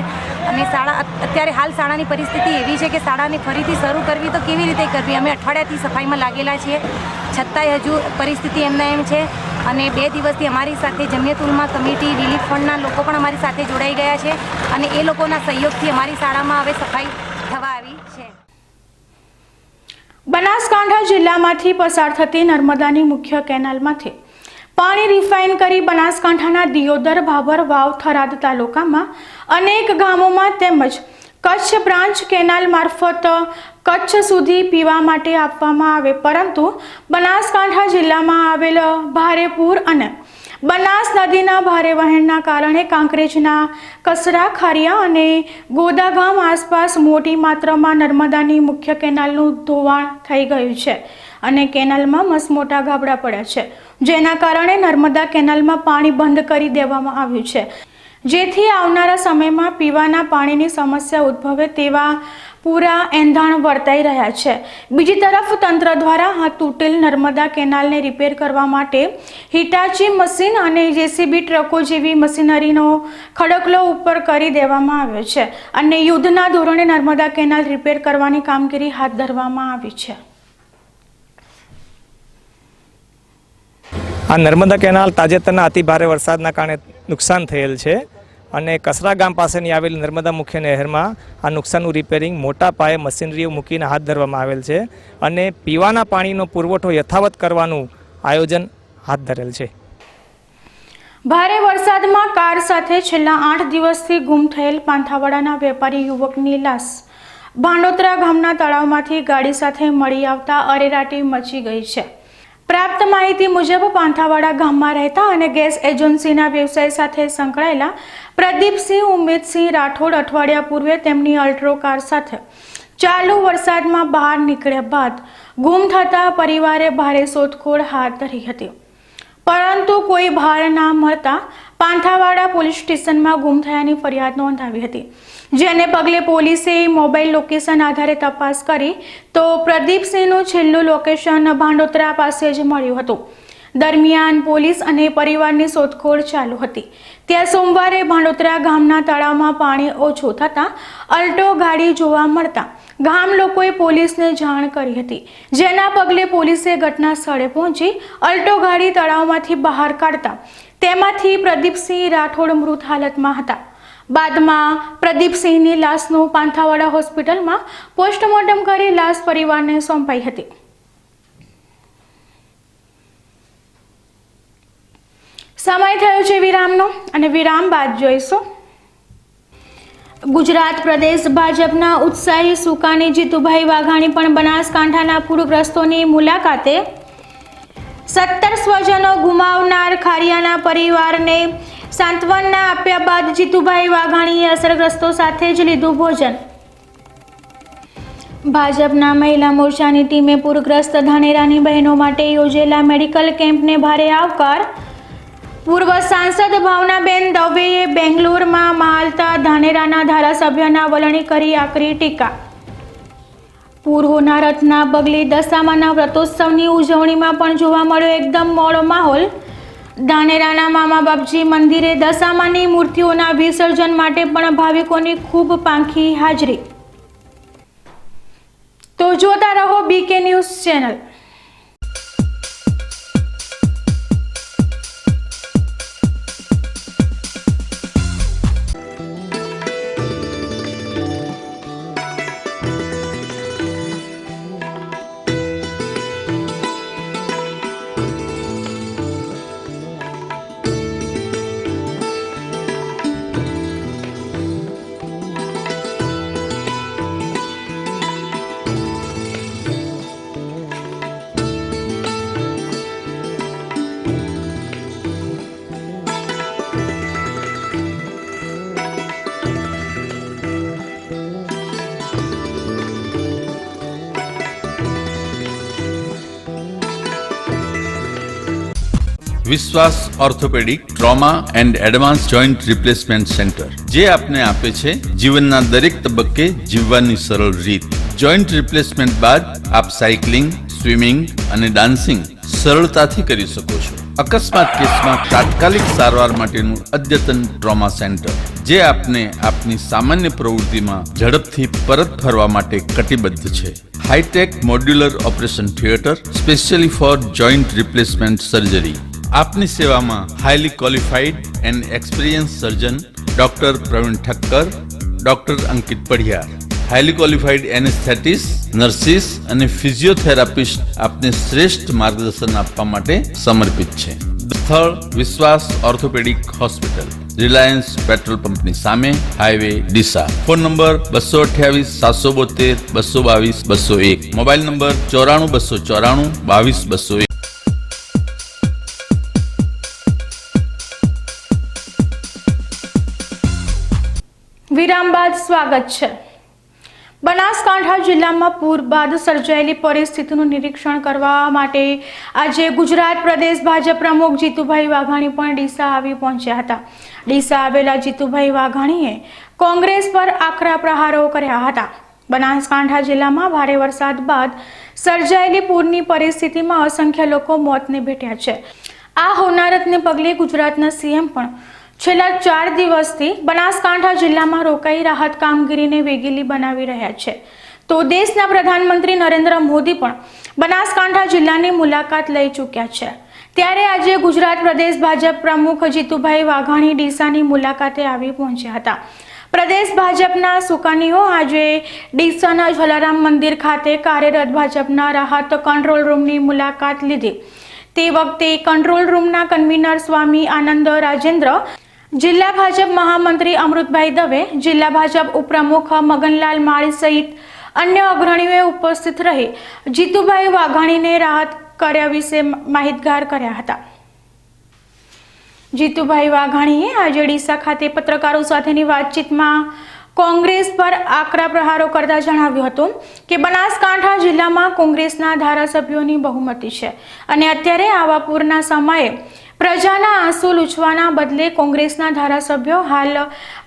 અને અત્યારે હાલ શાળાની પરિસ્થિતિ એવી છે કે શાળાને ફરીથી શરૂ કરવી તો કેવી રીતે કરવી. અમે અઠવાડિયાથી સફાઈમાં લાગેલા છીએ, છતાંય હજુ પરિસ્થિતિ એમના એમ છે. અને 2 દિવસથી અમારી સાથે જમિયત ઉલમા કમિટી, રિલીફ ફંડના લોકો પણ અમારી સાથે જોડાઈ ગયા છે અને એ લોકોના સહયોગથી અમારી શાળામાં હવે સફાઈ થવા આવી છે. બનાસકાંઠા જિલ્લામાંથી પસાર થતી નર્મદાની મુખ્ય કેનાલમાંથી પાણી રિફાઇન કરી બનાસકાંઠાના દિયોદર, ભાભર, વાવ, થરાદ તાલુકામાં અનેક ગામોમાં તેમજ કચ્છ બ્રાન્ચ કેનાલ મારફત કચ્છ સુધી પીવા માટે આપવામાં આવે, પરંતુ બનાસકાંઠા જિલ્લામાં આવેલ ભારે પૂર અને બનાસ નદીના ભારે વહેણના કારણે કાંકરેજના કસરા, ખારિયા અને ગોદા ગામ આસપાસ મોટી માત્રામાં નર્મદાની મુખ્ય કેનાલનું ધોવાણ થઈ ગયું છે અને કેનાલમાં મસમોટા ગાબડા પડ્યા છે, જેના કારણે નર્મદા કેનાલમાં પાણી બંધ કરી દેવામાં આવ્યું છે, જેથી આવનારા સમયમાં પીવાના પાણીની સમસ્યા ઉદ્ભવે તેવા પૂરા એંધાણ વર્તાઈ રહ્યા છે. બીજી તરફ તંત્ર દ્વારા આ તૂટેલ નર્મદા કેનાલને રિપેર કરવા માટે હિટાચી મશીન અને જેસીબી ટ્રકો જેવી મશીનરીનો ખડકલો ઉપર કરી દેવામાં આવ્યો છે અને યુદ્ધના ધોરણે નર્મદા કેનાલ રિપેર કરવાની કામગીરી હાથ ધરવામાં આવી છે. આ નર્મદા કેનાલ તાજેતરના અતિ ભારે વરસાદના કારણે નુકસાન થયેલ છે અને કસરા ગામ પાસેની આવેલી નર્મદા મુખ્ય નહેરમાં આ નુકસાનનું રિપેરિંગ મોટા પાયે મશીનરીઓ મૂકીને હાથ ધરવામાં આવેલ છે અને પીવાના પાણીનો પુરવઠો યથાવત કરવાનું આયોજન હાથ ધરેલ છે. ભારે વરસાદમાં કાર સાથે છેલ્લા 8 દિવસથી ગુમ થયેલ પાંથાવાડાના વેપારી યુવકની લાશ ભાંડોતરા ગામના તળાવમાંથી ગાડી સાથે મળી આવતા અરેરાટી મચી ગઈ છે. પ્રાપ્ત માહિતી મુજબ પાંથાવાડા ગામમાં રહેતા અને ગેસ એજન્સીના વ્યવસાય સાથે સંકળાયેલા પ્રદીપસિંહ ઉમેદસિંહ રાઠોડ અઠવાડિયા પૂર્વે તેમની અલ્ટ્રો કાર સાથે ચાલુ વરસાદમાં બહાર નીકળ્યા બાદ ગુમ થતા પરિવારે ભારે શોધખોળ હાથ ધરી હતી, પરંતુ કોઈ ભાર ના મળતા પાંથાવાડા પોલીસ સ્ટેશનમાં ગુમ થયાની ફરિયાદ નોંધાવી હતી, જેને પગલે પોલીસે મોબાઈલ લોકેશન આધારે તપાસ કરી તો પ્રદીપસિંહનું છેલ્લું લોકેશન ભાંડોતરા પાસે જ મળ્યું હતું. દરમિયાન પોલીસ અને પરિવારની શોધખોળ ચાલુ હતી. ત્યાં સોમવારે ભાંડોતરા ગામના તળાવમાં પાણી ઓછું થતાં અલ્ટો ગાડી જોવા મળતા ગામ લોકોએ પોલીસને જાણ કરી હતી, જેના પગલે પોલીસે ઘટના સ્થળે પહોંચી અલ્ટો ગાડી તળાવમાંથી બહાર કાઢતા તેમાંથી પ્રદીપસિંહ રાઠોડ મૃત હાલતમાં હતા. બાદમાં પ્રદીપસિંહની લાશનું પાંથાવાડા હોસ્પિટલમાં પોસ્ટમોર્ટમ કરી લાશ પરિવારને સોંપાઈ હતી. સમય થયો છે વિરામનો અને વિરામ બાદ જોઈશું. ગુજરાત પ્રદેશ ભાજપના ઉત્સાહી સુકાની જીતુભાઈ વાઘાણી પણ બનાસકાંઠાના પૂરગ્રસ્તોની મુલાકાતે 17 સ્વજનો ગુમાવનાર ખારિયાના પરિવારને સાંત્વના આપ્યા બાદ જીતુભાઈ વાઘાણીએ અસરગ્રસ્તો સાથે જ લીધું ભોજન. ભાજપના મહિલા મોરચાની ટીમે પૂરગ્રસ્ત ધાનેરાની બહેનો માટે યોજેલા મેડિકલ કેમ્પને ભારે આવકાર. પૂર્વ સાંસદ ભાવનાબેન દવેએ બેંગ્લોરમાં માલતા ધાનેરાના ધારાસભ્યના વલણી કરી આકરી ટીકા. પૂર હોનારતના પગલે દશામાના વ્રતોત્સવની ઉજવણીમાં પણ જોવા મળ્યો એકદમ મોડો માહોલ. ધાનેરાના મામા બાપજી મંદિરે દશામાની મૂર્તિઓના વિસર્જન માટે પણ ભાવિકોની ખૂબ પાંખી હાજરી. તો જોતા રહો બીકે ન્યૂઝ ચેનલ. વિશ્વાસ orthopaedic trauma and advance joint replacement centre, જે આપને આપે છે જીવનના દરેક તબક્કે જીવવાની સરળ રીત. જોઈન્ટ રિપ્લેસમેન્ટ બાદ આપ સાયકલિંગ, સ્વિમિંગ અને ડાન્સિંગ સરળતાથી કરી શકો છો. અકસ્માત કેસમાં તાત્કાલિક સારવાર માટેનું અદ્યતન ટ્રોમા સેન્ટર, જે આપને આપની સામાન્ય પ્રવૃત્તિમાં ઝડપથી પરત ફરવા માટે કટિબદ્ધ છે. High tech modular operation theatre specially for joint replacement surgery. આપની સેવામાં highly qualified and experience surgeon doctor Pravin Thakkar, doctor Ankit Padhiyar, highly qualified anaesthetist, nurses અને ફિઝિયોથેરાપિસ્ટ આપને શ્રેષ્ઠ માર્ગદર્શન આપવા માટે સમર્પિત છે. સ્થળ વિશ્વાસ ઓર્થોપેડિક હોસ્પિટલ, રિલાયન્સ પેટ્રોલ પંપની સામે, highway Deesa. Phone number 228 772 222 201. Mobile number 94 294 22 201. વિરામ બાદ સ્વાગત છે. બનાસકાંઠા જિલ્લામાં પૂર બાદ સર્જાયેલી પરિસ્થિતિનું નિરીક્ષણ કરવા માટે આજે ગુજરાત પ્રદેશ ભાજપ પ્રમુખ જીતુભાઈ વાઘાણી પણ ડીસા આવી પહોંચ્યા હતા. ડીસા આવેલા જીતુભાઈ વાઘાણીએ કોંગ્રેસ પર આકરા પ્રહારો કર્યા હતા. બનાસકાંઠા જિલ્લામાં ભારે વરસાદ બાદ સર્જાયેલી પૂરની પરિસ્થિતિમાં અસંખ્ય લોકો મોતને ભેટ્યા છે. આ હોનારતને પગલે ગુજરાતના સીએમ પણ છેલ્લા 4 દિવસથી બનાસકાંઠા જિલ્લામાં રોકાઈ રાહત કામગીરીને વેગીલી બનાવી રહ્યા છે. તો દેશના પ્રધાનમંત્રી નરેન્દ્ર મોદી પણ બનાસકાંઠા જિલ્લાની મુલાકાત લઈ ચૂક્યા છે. ત્યારે આજે ગુજરાત પ્રદેશ ભાજપ પ્રમુખ જીતુભાઈ વાઘાણી ડીસાની મુલાકાતે આવી પહોંચ્યા હતા. પ્રદેશ ભાજપના સુકાનીઓ આજે ડીસાના જલારામ મંદિર ખાતે કાર્યરત ભાજપના રાહત કંટ્રોલ રૂમની મુલાકાત લીધી. તે વખતે કંટ્રોલ રૂમના કન્વીનર સ્વામી આનંદ રાજેન્દ્ર, જિલ્લા ભાજપ મહામંત્રી અમૃતભાઈ દવે, જિલ્લા ભાજપ ઉપપ્રમુખ મગનલાલ માળી સહિત અન્ય અગ્રણીઓએ ઉપસ્થિત રહી જીતુભાઈ વાઘાણીને રાહત કાર્ય વિશે માહિતગાર કર્યા હતા. જીતુભાઈ વાઘાણીએ આજે ડીસા ખાતે પત્રકારો સાથેની વાતચીતમાં કોંગ્રેસ પર આકરા પ્રહારો કરતા જણાવ્યું હતું કે બનાસકાંઠા જિલ્લામાં કોંગ્રેસના ધારાસભ્યોની બહુમતી છે અને અત્યારે આવા પૂરના સમયે પ્રજાના આંસુ લૂછવાના બદલે કોંગ્રેસના ધારાસભ્યો હાલ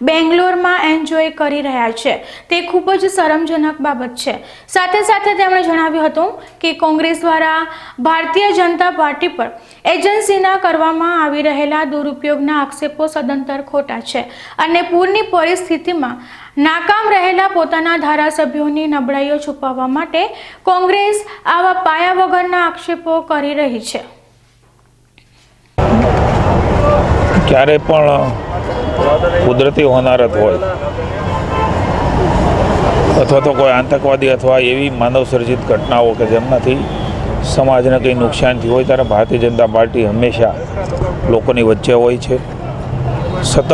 બેંગ્લોરમાં એન્જોય કરી રહ્યા છે. તે ખૂબ જ શરમજનક બાબત છે. સાથે સાથે તેમણે જણાવ્યું હતું કે કોંગ્રેસ દ્વારા ભારતીય જનતા પાર્ટી પર એજન્સીના કરવામાં આવી રહેલા દુરુપયોગના આક્ષેપો સદંતર ખોટા છે અને પૂરની પરિસ્થિતિમાં નાકામ રહેલા પોતાના ધારાસભ્યોની નબળાઈઓ છુપાવવા માટે કોંગ્રેસ આવા પાયા વગરના આક્ષેપો કરી રહી છે. ક્યારે પણ કુદરતી હોનારત હોય અથવા તો કોઈ આતંકવાદી અથવા એવી માનવસર્જિત ઘટનાઓ કે જેમનાથી સમાજને કંઈ નુકસાન થયું હોય, ત્યારે ભારતીય જનતા પાર્ટી હંમેશા લોકોની વચ્ચે હોય છે. સતત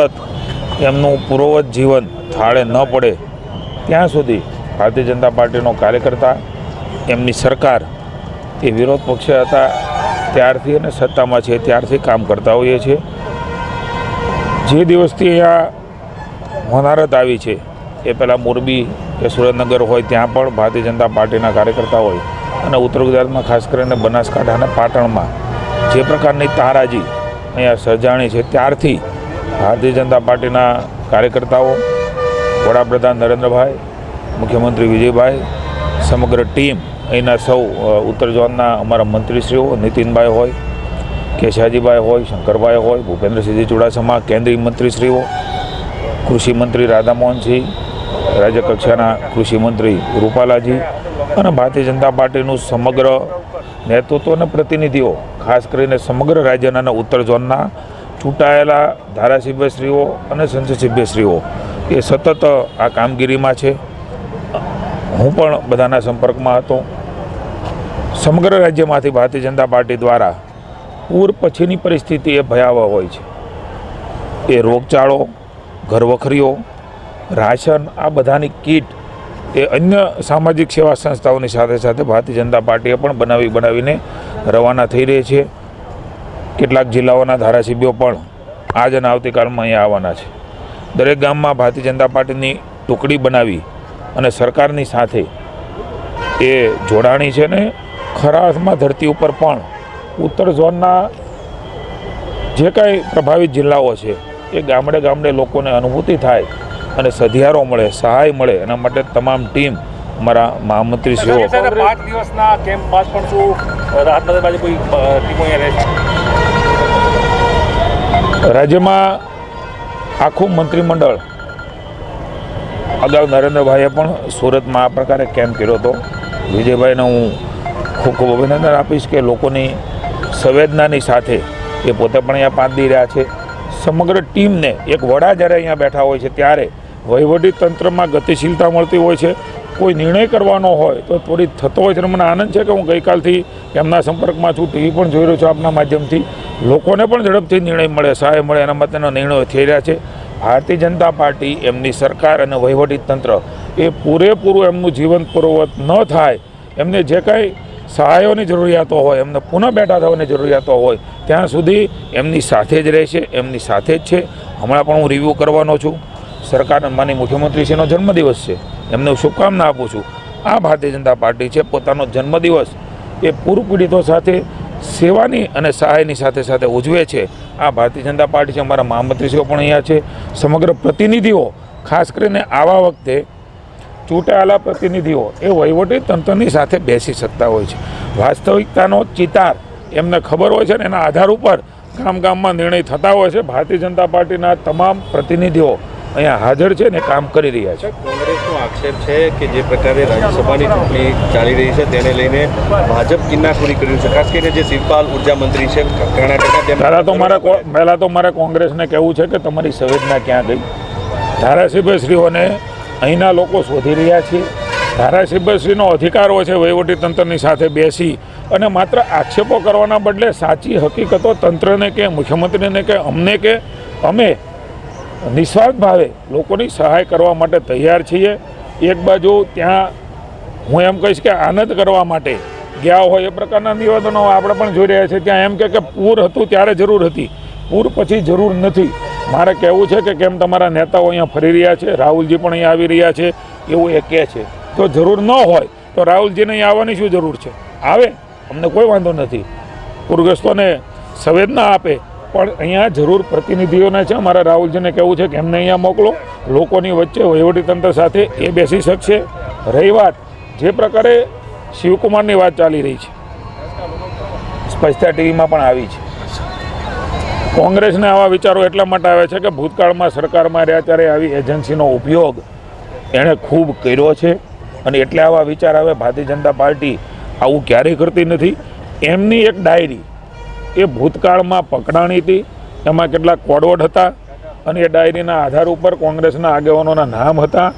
એમનું પૂર્વવત જીવન થાળે ન પડે ત્યાં સુધી ભારતીય જનતા પાર્ટીનો કાર્યકર્તા, એમની સરકાર એ વિરોધ પક્ષે હતા ત્યારથી અને સત્તામાં છે ત્યારથી કામ કરતા હોઈએ છીએ. જે દિવસથી અહીંયા હોનારત આવી છે એ પહેલાં મોરબી કે સુરેન્દ્રનગર હોય ત્યાં પણ ભારતીય જનતા પાર્ટીના કાર્યકર્તા હોય અને ઉત્તર ગુજરાતમાં ખાસ કરીને બનાસકાંઠા અને પાટણમાં જે પ્રકારની તારાજી અહીંયા સર્જાણી છે ત્યારથી ભારતીય જનતા પાર્ટીના કાર્યકર્તાઓ, વડાપ્રધાન નરેન્દ્રભાઈ, મુખ્યમંત્રી વિજયભાઈ, સમગ્ર ટીમ, અહીંના સૌ ઉત્તર ઝોનના અમારા મંત્રીશ્રીઓ નીતિનભાઈ હોય, કેશાજીભાઈ હોય, શંકરભાઈ હોય, ભૂપેન્દ્રસિંહજી ચુડાસમા, કેન્દ્રીય મંત્રીશ્રીઓ, કૃષિ મંત્રી રાધામોહનસિંહ, રાજ્ય કક્ષાના કૃષિ મંત્રી રૂપાલાજી અને ભારતીય જનતા પાર્ટીનું સમગ્ર નેતૃત્વ અને પ્રતિનિધિઓ, ખાસ કરીને સમગ્ર રાજ્યના અને ઉત્તર ઝોનના ચૂંટાયેલા ધારાસભ્યશ્રીઓ અને સંસદ સભ્યશ્રીઓ એ સતત આ કામગીરીમાં છે. હું પણ બધાના સંપર્કમાં હતો. સમગ્ર રાજ્યમાંથી ભારતીય જનતા પાર્ટી દ્વારા પૂર પછીની પરિસ્થિતિ એ ભયાવહ હોય છે. એ રોગચાળો, ઘરવખરીઓ, રાશન, આ બધાની કીટ એ અન્ય સામાજિક સેવા સંસ્થાઓની સાથે સાથે ભારતીય જનતા પાર્ટીએ પણ બનાવીને રવાના થઈ રહી છે. કેટલાક જિલ્લાઓના ધારાસભ્યો પણ આજ અને આવતીકાલમાં અહીંયા આવવાના છે. દરેક ગામમાં ભારતીય જનતા પાર્ટીની ટુકડી બનાવી અને સરકારની સાથે એ જોડાણી છે ને ખરા અર્થમાં ધરતી ઉપર પણ ઉત્તર ઝોનના જે કાંઈ પ્રભાવિત જિલ્લાઓ છે એ ગામડે ગામડે લોકોને અનુભૂતિ થાય અને સધિયારો મળે, સહાય મળે, એના માટે તમામ ટીમ અમારા મહામંત્રીશ્રીઓ 5 દિવસના કેમ્પ બાદ પણ શું રાહતનગર બાજુ કોઈ ટીમો અહીંયા રહે છે? રાજ્યમાં આખું મંત્રીમંડળ, અગાઉ નરેન્દ્રભાઈએ પણ સુરતમાં આ પ્રકારે કેમ્પ કર્યો હતો. વિજયભાઈને હું ખૂબ ખૂબ અભિનંદન આપીશ કે લોકોની સંવેદનાની સાથે એ પોતે પણ અહીંયા 5 દી રહ્યા છે. સમગ્ર ટીમને એક વડા જ્યારે અહીંયા બેઠા હોય છે ત્યારે વહીવટી તંત્રમાં ગતિશીલતા મળતી હોય છે. કોઈ નિર્ણય કરવાનો હોય તો ત્વરિત થતો હોય છે. મને આનંદ છે કે હું ગઈકાલથી એમના સંપર્કમાં છું, ટીવી પણ જોઈ રહ્યો છું આપના માધ્યમથી. લોકોને પણ ઝડપથી નિર્ણય મળે, સહાય મળે, એના માટેના નિર્ણયો થઈ રહ્યા છે. ભારતીય જનતા પાર્ટી, એમની સરકાર અને વહીવટી તંત્ર એ પૂરેપૂરું એમનું જીવન પૂર્વવત ન થાય, એમને જે કાંઈ સહાયોની જરૂરિયાતો હોય, એમને પુનઃ બેઠા થવાની જરૂરિયાતો હોય ત્યાં સુધી એમની સાથે જ રહેશે, એમની સાથે જ છે. હમણાં પણ હું રિવ્યૂ કરવાનો છું. સરકાર માનનીય મુખ્યમંત્રીશ્રીનો જન્મદિવસ છે, એમને હું શુભકામના આપું છું. આ ભારતીય જનતા પાર્ટી છે પોતાનો જન્મદિવસ એ પૂર પીડિતો સાથે સેવાની અને સહાયની સાથે સાથે ઉજવે છે. આ ભારતીય જનતા પાર્ટી છે. અમારા મહામંત્રીશ્રીઓ પણ અહીંયા છે. સમગ્ર પ્રતિનિધિઓ, ખાસ કરીને આવા વખતે ચૂંટાયેલા પ્રતિનિધિઓ એ વહીવટી તંત્રની સાથે બેસી શકતા હોય છે. વાસ્તવિકતાનો ચિતાર એમને ખબર હોય છે ને એના આધાર ઉપર ગામમાં નિર્ણય થતા હોય છે. ભારતીય જનતા પાર્ટીના તમામ પ્રતિનિધિઓ અહીંયા હાજર છે ને કામ કરી રહ્યા છે. કોંગ્રેસનો આક્ષેપ છે કે જે પ્રકારે રાજ્યસભાની ચૂંટણી ચાલી રહી છે તેને લઈને ભાજપ કિન્નાખોરી કર્યું છે, ખાસ કરીને જે શિવપાલ ઉર્જા મંત્રી છે કર્ણાટક. પહેલાં તો મારે કોંગ્રેસને કહેવું છે કે તમારી સંવેદના ક્યાં ગઈ? ધારાસભ્યશ્રીઓને અહીંના લોકો શોધી રહ્યા છે. ધારાસભ્યશ્રીનો અધિકાર હોય છે વહીવટી તંત્રની સાથે બેસી અને માત્ર આક્ષેપો કરવાના બદલે સાચી હકીકતો તંત્રને કે મુખ્યમંત્રીને કે અમને કે અમે નિસ્વાર્થ ભાવે લોકોની સહાય કરવા માટે તૈયાર છીએ. એક બાજુ ત્યાં હું એમ કહીશ કે આનંદ કરવા માટે ગયા હોય એ પ્રકારના નિવેદનો આપણે પણ જોઈ રહ્યા છીએ. ત્યાં એમ કે પૂર હતું ત્યારે જરૂર હતી, પૂર પછી જરૂર નથી. મારે કહેવું છે કે કેમ તમારા નેતાઓ અહીંયા ફરી રહ્યા છે, રાહુલજી પણ અહીંયા આવી રહ્યા છે એવું એ કહે છે. તો જરૂર ન હોય તો રાહુલજીને અહીંયા આવવાની શું જરૂર છે? આવે, અમને કોઈ વાંધો નથી. પૂરગ્રસ્તોને સંવેદના આપે, પણ અહીંયા જરૂર પ્રતિનિધિઓને છે. અમારા રાહુલજીને કહેવું છે કે એમને અહીંયા મોકલો, લોકોની વચ્ચે વહીવટીતંત્ર સાથે એ બેસી શકશે. રહી વાત જે પ્રકારે શિવકુમારની વાત ચાલી રહી છે, સ્પષ્ટતા ટીવીમાં પણ આવી છે. કોંગ્રેસને આવા વિચારો એટલા માટે આવે છે કે ભૂતકાળમાં સરકારમાં રહ્યા ત્યારે આવી એજન્સીનો ઉપયોગ એણે ખૂબ કર્યો છે અને એટલે આવા વિચાર આવે. ભારતીય જનતા પાર્ટી આવું ક્યારેય કરતી નથી. એમની એક ડાયરી એ ભૂતકાળમાં પકડાણી હતી, એમાં કેટલાક કોડવડ હતા અને એ ડાયરીના આધાર ઉપર કોંગ્રેસના આગેવાનોના નામ હતા.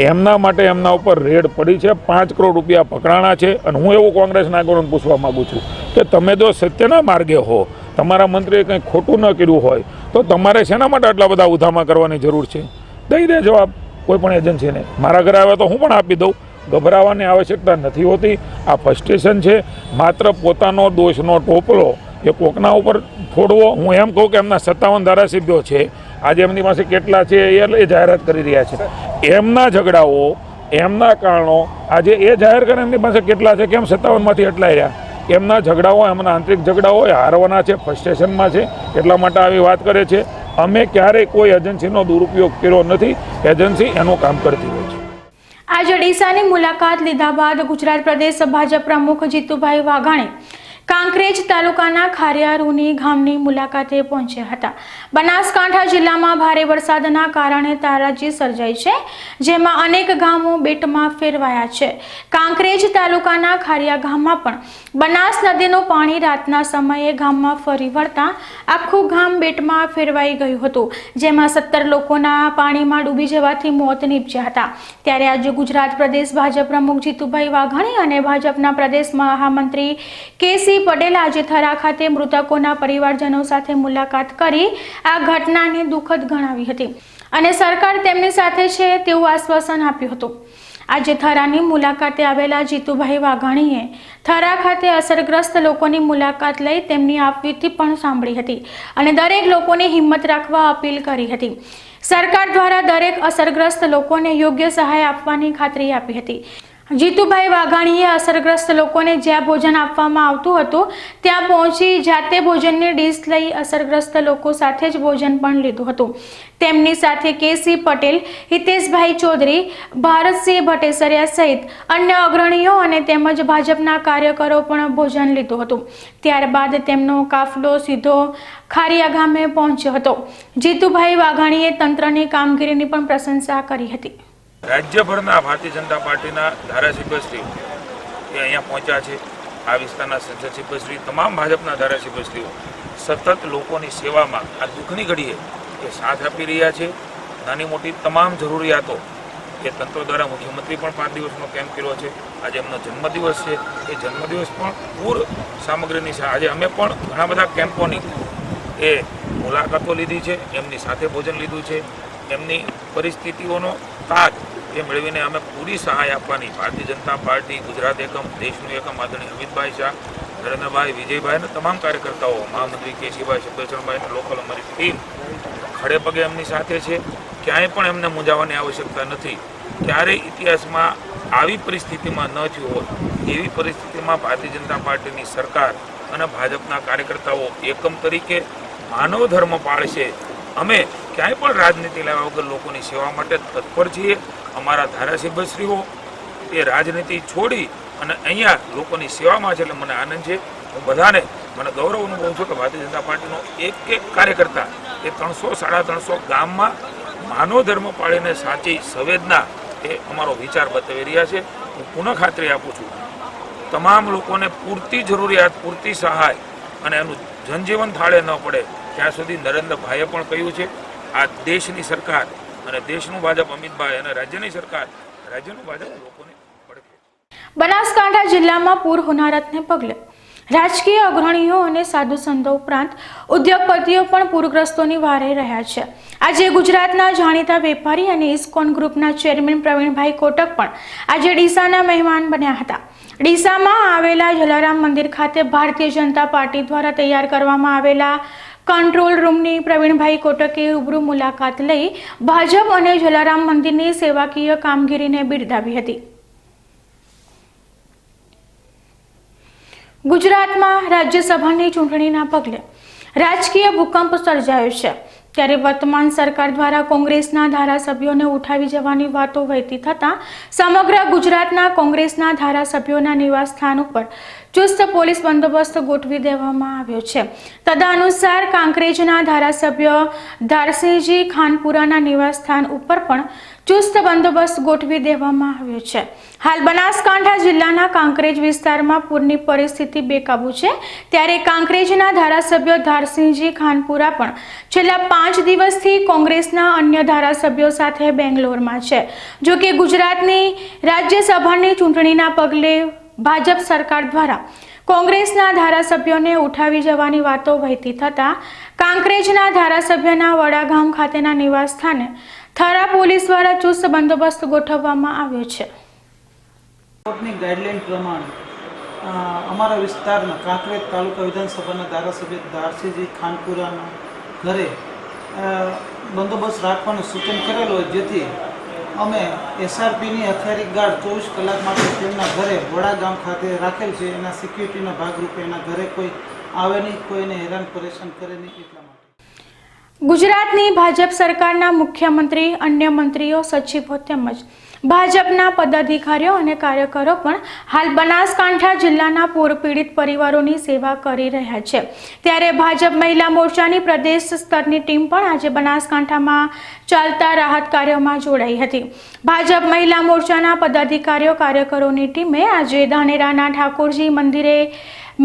એમના માટે એમના ઉપર રેડ પડી છે. 5 કરોડ રૂપિયા પકડાણા છે. અને હું એવું કોંગ્રેસના આગેવાનોને પૂછવા માગું છું કે તમે જો સત્યના માર્ગે હો, તમારા મંત્રીએ કંઈ ખોટું ન કર્યું હોય તો તમારે શેના માટે આટલા બધા ઉધામા કરવાની જરૂર છે? દઈ દે જવાબ કોઈ પણ એજન્સીને. મારા ઘરે આવે તો હું પણ આપી દઉં. ગભરાવાની આવશ્યકતા નથી હોતી. આ ફ્રસ્ટ્રેશન છે. માત્ર પોતાનો દોષનો ટોપલો એ કોકના ઉપર ફોડવો. હું એમ કહું કે એમના 57 ધારાસભ્યો છે, આજે એમની પાસે કેટલા છે એ જાહેરાત કરી રહ્યા છે. એમના ઝઘડાઓ, એમના કારણો આજે એ જાહેર કરે એમની પાસે કેટલા છે, કેમ 57માંથી એટલા રહ્યા? એમના ઝઘડા હોય, એમના આંતરિક ઝઘડા હોય, હારવાના છે, ફ્રસ્ટ્રેશનમાં છે, એટલા માટે આવી વાત કરે છે. અમે ક્યારેય કોઈ એજન્સીનો દુરુપયોગ કર્યો નથી. એજન્સી એનું કામ કરતી હોય છે. આજે ડીસાની મુલાકાત લીધા બાદ ગુજરાત પ્રદેશ ભાજપ પ્રમુખ જીતુભાઈ વાઘાણી કાંકરેજ તાલુકાના ખારિયારુની ગામની મુલાકાતે પહોંચ્યા હતા. બનાસકાંઠા જિલ્લામાં ભારે વરસાદના કારણે તારાજી સર્જાઈ છે, જેમાં અનેક ગામો બેટમાં ફેરવાયા છે. કાંકરેજ તાલુકાના ખારિયા ગામમાં પણ બનાસ નદીનું પાણી રાતના સમયે ગામમાં ફરી વળતા આખું ગામ બેટમાં ફેરવાઈ ગયું હતું, જેમાં 17 લોકોના પાણીમાં ડૂબી જવાથી મોત નીપજ્યા હતા. ત્યારે આજે ગુજરાત પ્રદેશ ભાજપ પ્રમુખ જીતુભાઈ વાઘાણી અને ભાજપના પ્રદેશ મહામંત્રી કે.સી. પટેલ આજે થરા ખાતે મૃતકોના પરિવારજનો સાથે મુલાકાત કરી આ ઘટનાને દુઃખદ ગણાવી હતી અને સરકાર તેમની સાથે છે તેવું આશ્વાસન આપ્યું હતું. આજે થરાની મુલાકાતે આવેલા જીતુભાઈ વાઘાણીએ થરા ખાતે અસરગ્રસ્ત લોકોની મુલાકાત લઈ તેમની આપવીતી પણ સાંભળી હતી અને દરેક લોકોની હિંમત રાખવા અપીલ કરી હતી. સરકાર દ્વારા દરેક અસરગ્રસ્ત લોકોને યોગ્ય સહાય આપવાની ખાતરી આપી હતી. જીતુભાઈ વાઘાણીએ અસરગ્રસ્ત લોકોને જ્યાં ભોજન આપવામાં આવતું હતું ત્યાં પહોંચી જાતે ભોજનની ડીશ લઈ અસરગ્રસ્ત લોકો સાથે જ ભોજન પણ લીધું હતું. તેમની સાથે કે.સી. પટેલ, હિતેશભાઈ ચૌધરી, ભારતસિંહ ભટ્ટેસરિયા સહિત અન્ય અગ્રણીઓ અને તેમજ ભાજપના કાર્યકરો પણ ભોજન લીધું હતું. ત્યારબાદ તેમનો કાફલો સીધો ખારિયા ગામે પહોંચ્યો હતો. જીતુભાઈ વાઘાણીએ તંત્રની કામગીરીની પણ પ્રશંસા કરી હતી. રાજ્યભરના ભારતીય જનતા પાર્ટીના ધારાસભ્યશ્રી એ અહીંયા પહોંચ્યા છે. આ વિસ્તારના સંસદ સભ્યશ્રી, તમામ ભાજપના ધારાસભ્યશ્રીઓ સતત લોકોની સેવામાં આ દુઃખની ઘડીએ એ સાથ આપી રહ્યા છે. નાની મોટી તમામ જરૂરિયાતો એ તંત્ર દ્વારા મુખ્યમંત્રી પણ 5 દિવસનો કેમ્પ કર્યો છે. આજે એમનો જન્મદિવસ છે. એ જન્મદિવસ પણ પૂર સામગ્રીની આજે અમે પણ ઘણા બધા કેમ્પોની એ મુલાકાતો લીધી છે. એમની સાથે ભોજન લીધું છે. એમની પરિસ્થિતિઓનો તાજ એ મેળવીને અમે પૂરી સહાય આપવાની ભારતીય જનતા પાર્ટી ગુજરાત એકમ, દેશનું એકમ આદરણીય અમિતભાઈ શાહ, નરેન્દ્રભાઈ, વિજયભાઈ અને તમામ કાર્યકર્તાઓ, મહામંત્રી કે.સી.ભાઈ, શબ્દચરણભાઈ અને લોકલ અમારી ટીમ ખડે પગે એમની સાથે છે. ક્યાંય પણ એમને મૂંઝાવાની આવશ્યકતા નથી. ક્યારેય ઇતિહાસમાં આવી પરિસ્થિતિમાં ન થયું હોય એવી પરિસ્થિતિમાં ભારતીય જનતા પાર્ટીની સરકાર અને ભાજપના કાર્યકર્તાઓ એકમ તરીકે માનવ ધર્મ પાળશે. અમે ક્યાંય પણ રાજનીતિ લાવ્યા વગર લોકોની સેવા માટે તત્પર છીએ. અમારા ધારાસભ્યશ્રીઓ એ રાજનીતિ છોડી અને અહીંયા લોકોની સેવામાં છે, એટલે મને આનંદ છે. હું બધાને મને ગૌરવ અનુભવું છું કે ભારતીય જનતા પાર્ટીનો એક કાર્યકર્તા એ 300-350 ગામમાં માનવ ધર્મ પાળીને સાચી સંવેદના એ અમારો વિચાર બતાવી રહ્યા છે. હું પુનઃ ખાતરી આપું છું તમામ લોકોને પૂરતી જરૂરિયાત, પૂરતી સહાય અને એનું જનજીવન થાળે ન પડે ત્યાં સુધી નરેન્દ્રભાઈએ પણ કહ્યું છે આ દેશની સરકાર અને દેશનું ભાજપ અમિતભાઈ અને રાજ્યની સરકાર, રાજ્યનું ભાજપ લોકોને પડકે. બનાસકાંઠા જિલ્લામાં પૂર હોનારતને પગલે રાજકીય અગ્રણીઓ અને સાધુ સંતો ઉપરાંત ઉદ્યોગપતિઓ પણ પૂરગ્રસ્તોની વારે રહ્યા છે. આજે ગુજરાતના જાણીતા વેપારી અને ઇસ્કોન ગ્રુપના ચેરમેન પ્રવીણભાઈ કોટક પણ આજે ડીસાના મહેમાન બન્યા હતા. ડીસામાં આવેલા જલારામ મંદિર ખાતે ભારતીય જનતા પાર્ટી દ્વારા તૈયાર કરવામાં આવેલા કંટ્રોલ રૂમની પ્રવીણભાઈ કોટકે રૂબરૂ મુલાકાત લઈ ભાજપ અને જલારામ મંદિરની સેવાકીય કામગીરીને બિરદાવી હતી. ગુજરાતમાં રાજ્યસભાની ચૂંટણીના પગલે રાજકીય ભૂકંપ સર્જાયો છે. ત્યારે વર્તમાન સરકાર દ્વારા કોંગ્રેસના ધારાસભ્યોને ઉઠાવી જવાની વાતો વહેતી થતાં સમગ્ર ગુજરાતના કોંગ્રેસના ધારાસભ્યોના નિવાસ સ્થાન ઉપર ચુસ્ત પોલીસ બંદોબસ્ત ગોઠવી દેવામાં આવ્યો છે. તદનુસાર કાંકરેજના ધારાસભ્ય ધારસિંહજી ખાનપુરાના નિવાસ સ્થાન ઉપર પણ ચુસ્ત બંદોબસ્ત ગોઠવી દેવામાં આવ્યો છે. હાલ બનાસકાંઠા જિલ્લાના કાંકરેજ વિસ્તારમાં પૂરની પરિસ્થિતિ બેકાબુ છે. ત્યારે કાંકરેજના ધારાસભ્ય ધારસિંહજી ખાનપુરા પણ છેલ્લા 5 દિવસથી કોંગ્રેસના અન્ય ધારાસભ્યો સાથે બેંગ્લોરમાં છે. જો કે ગુજરાતની રાજ્યસભાની ચૂંટણીના પગલે ભાજપ સરકાર દ્વારા કોંગ્રેસના ધારાસભ્યોને ઉઠાવી જવાની વાતો વહેતી થતાં કાંકરેજના ધારાસભ્યના વડાગામ ખાતેના નિવાસ સ્થાને થરા પોલીસ દ્વારા ચુસ્ત બંદોબસ્ત ગોઠવવામાં આવ્યો છે. કોર્ટની ગાઈડલાઈન પ્રમાણે અમારા વિસ્તારના કાંકરેજ તાલુકા વિધાનસભાના ધારાસભ્ય ધારસિંહજી ખાનપુરાના ઘરે બંદોબસ્ત રાખવાનું સૂચન કરેલું હોય, જેથી અમે SRPની હથિયારી ગાર્ડ 24 કલાક માટે તેમના ઘરે વડા ગામ ખાતે રાખેલ છે. એના સિક્યુરિટીના ભાગરૂપે એના ઘરે કોઈ આવે નહીં, કોઈને હેરાન પરેશાન કરે નહીં એટલા માટે. ગુજરાતની ભાજપ સરકારના મુખ્યમંત્રી, અન્ય મંત્રીઓ, સચિવો તેમજ ભાજપના પદાધિકારીઓ અને કાર્યકરો પણ હાલ બનાસકાંઠા જિલ્લાના પૂર પીડિત પરિવારોની સેવા કરી રહ્યા છે. ત્યારે ભાજપ મહિલા મોરચાની પ્રદેશ સ્તરની ટીમ પણ આજે બનાસકાંઠામાં ચાલતા રાહત કાર્યોમાં જોડાઈ હતી. ભાજપ મહિલા મોરચાના પદાધિકારીઓ, કાર્યકરોની ટીમે આજે ધાનેરાના ઠાકોરજી મંદિરે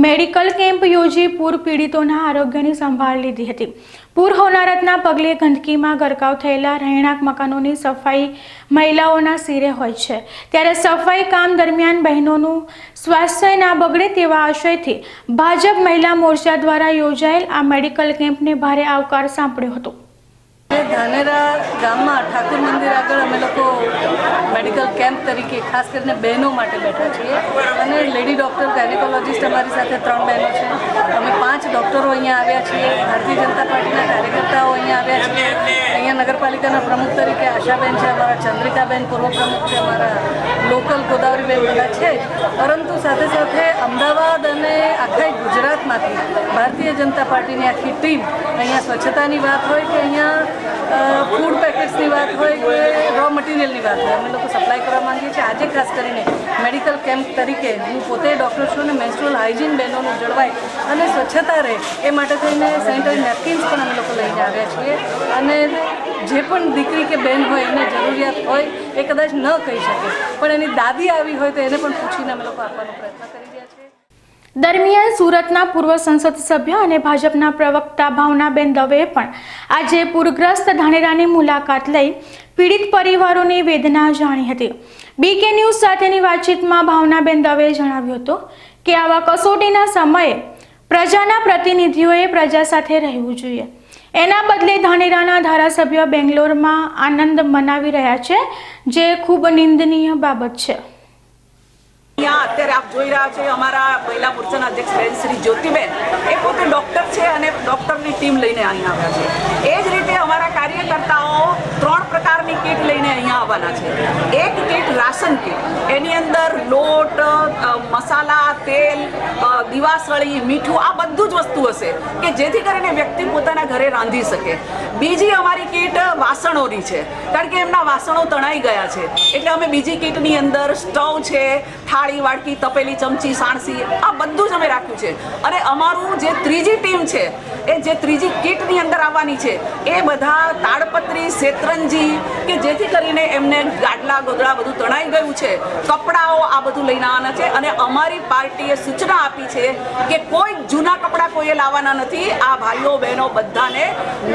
મેડિકલ કેમ્પ યોજી પૂર પીડિતોના આરોગ્યની સંભાળ લીધી હતી. પૂર હોનારતના પગલે ગંદકીમાં ગરકાવ થયેલા રહેણાંક મકાનોની સફાઈ મહિલાઓના સિરે હોય છે. ત્યારે સફાઈ કામ દરમિયાન બહેનોનું સ્વાસ્થ્ય ના બગડે તેવા આશયથી ભાજપ મહિલા મોરચા દ્વારા યોજાયેલ આ મેડિકલ કેમ્પને ભારે આવકાર સાંપડ્યો હતો. ધાનેરા ગામમાં ઠાકોર મંદિર આગળ અમે લોકો મેડિકલ કેમ્પ તરીકે ખાસ કરીને બહેનો માટે બેઠા છીએ અને લેડી ડૉક્ટર, ગાયનેકોલોજીસ્ટ અમારી સાથે 3 બહેનો છે. અમે 5 ડૉક્ટરો અહીંયા આવ્યા છીએ. ભારતીય જનતા પાર્ટીના કાર્યકર્તાઓ અહીંયા આવ્યા છીએ. અહીંયા નગરપાલિકાના પ્રમુખ તરીકે આશાબેન છે, અમારા ચંદ્રિકાબેન પૂર્વ પ્રમુખ છે, અમારા લોકલ ગોદાવરીબેન બધા છે જ. પરંતુ સાથે સાથે અમદાવાદ અને આખા ગુજરાતમાંથી ભારતીય જનતા પાર્ટીની આખી ટીમ અહીંયા સ્વચ્છતાની વાત હોય કે અહીંયા ફૂડ પેકેટ્સની વાત હોય કે રો મટીરિયલની વાત હોય, અમે લોકો સપ્લાય કરવા માંગીએ છીએ. આજે ખાસ કરીને મેડિકલ કેમ્પ તરીકે હું પોતે ડૉક્ટર છું અને મેન્સ્ટ્રુઅલ હાઇજીન બહેનોનું જળવાય અને સ્વચ્છતા રહે એ માટે થઈને સેનિટરી નેપકિન્સ પણ અમે લોકો લઈને આવ્યા છીએ. અને જે પણ દીકરી કે બહેન હોય એને જરૂરિયાત હોય એ કદાચ ન કહી શકે પણ એની દાદી આવી હોય તો એને પણ પૂછીને અમે લોકો આપવાનો પ્રયત્ન કરી રહ્યા છીએ. દરમિયાન સુરતના પૂર્વ સંસદ સભ્ય અને ભાજપના પ્રવક્તા ભાવનાબેન દવેએ પણ આજે પૂરગ્રસ્ત ધાનેરાની મુલાકાત લઈ પીડિત પરિવારોની વેદના જાણી હતી. BK ન્યૂઝ સાથેની વાતચીતમાં ભાવનાબેન દવેએ જણાવ્યું હતું કે આવા કસોટીના સમયે પ્રજાના પ્રતિનિધિઓએ પ્રજા સાથે રહેવું જોઈએ. એના બદલે ધાનેરાના ધારાસભ્ય બેંગ્લોરમાં આનંદ મનાવી રહ્યા છે, જે ખૂબ નિંદનીય બાબત છે. અહીંયા અત્યારે આપ જોઈ રહ્યા છો અમારા મહિલા મોરચાના અધ્યક્ષ બેન શ્રી જ્યોતિબેન એ પોતે ડૉક્ટર છે અને ડૉક્ટરની ટીમ લઈને અહીંયા આવ્યા છે. એ જ રીતે અમારા કાર્યકર્તાઓ 3 પ્રકારની કીટ લઈને અહીંયા આવવાના છે. એક કીટ રાશન કીટ, એની અંદર લોટ, મસાલા, તેલ, દીવાસળી, મીઠું આ બધું જ વસ્તુ હશે કે જેથી કરીને વ્યક્તિ પોતાના ઘરે રાંધી શકે. બીજી અમારી કીટ વાસણોની છે કારણ કે એમના વાસણો તણાઈ ગયા છે એટલે અમે બીજી કીટની અંદર સ્ટવ છે, થાળી, વાડકી, તપેલી, ચમચી, સાણસી આ બધું જ અમે રાખ્યું છે. અને અમારું જે ત્રીજી ટીમ છે એ જે ત્રીજી કીટની અંદર આવવાની છે એ બધા તાડપત્રી, શેતરંજી કે જેથી કરીને એમને ગાડલા ગોદડા બધું તણાઈ ગયું છે, કપડાઓ આ બધું લઈને આવવાના છે. અને અમારી પાર્ટીએ સૂચના આપી છે કે કોઈ જૂના કપડાં કોઈએ લાવવાના નથી. આ ભાઈઓ બહેનો બધાને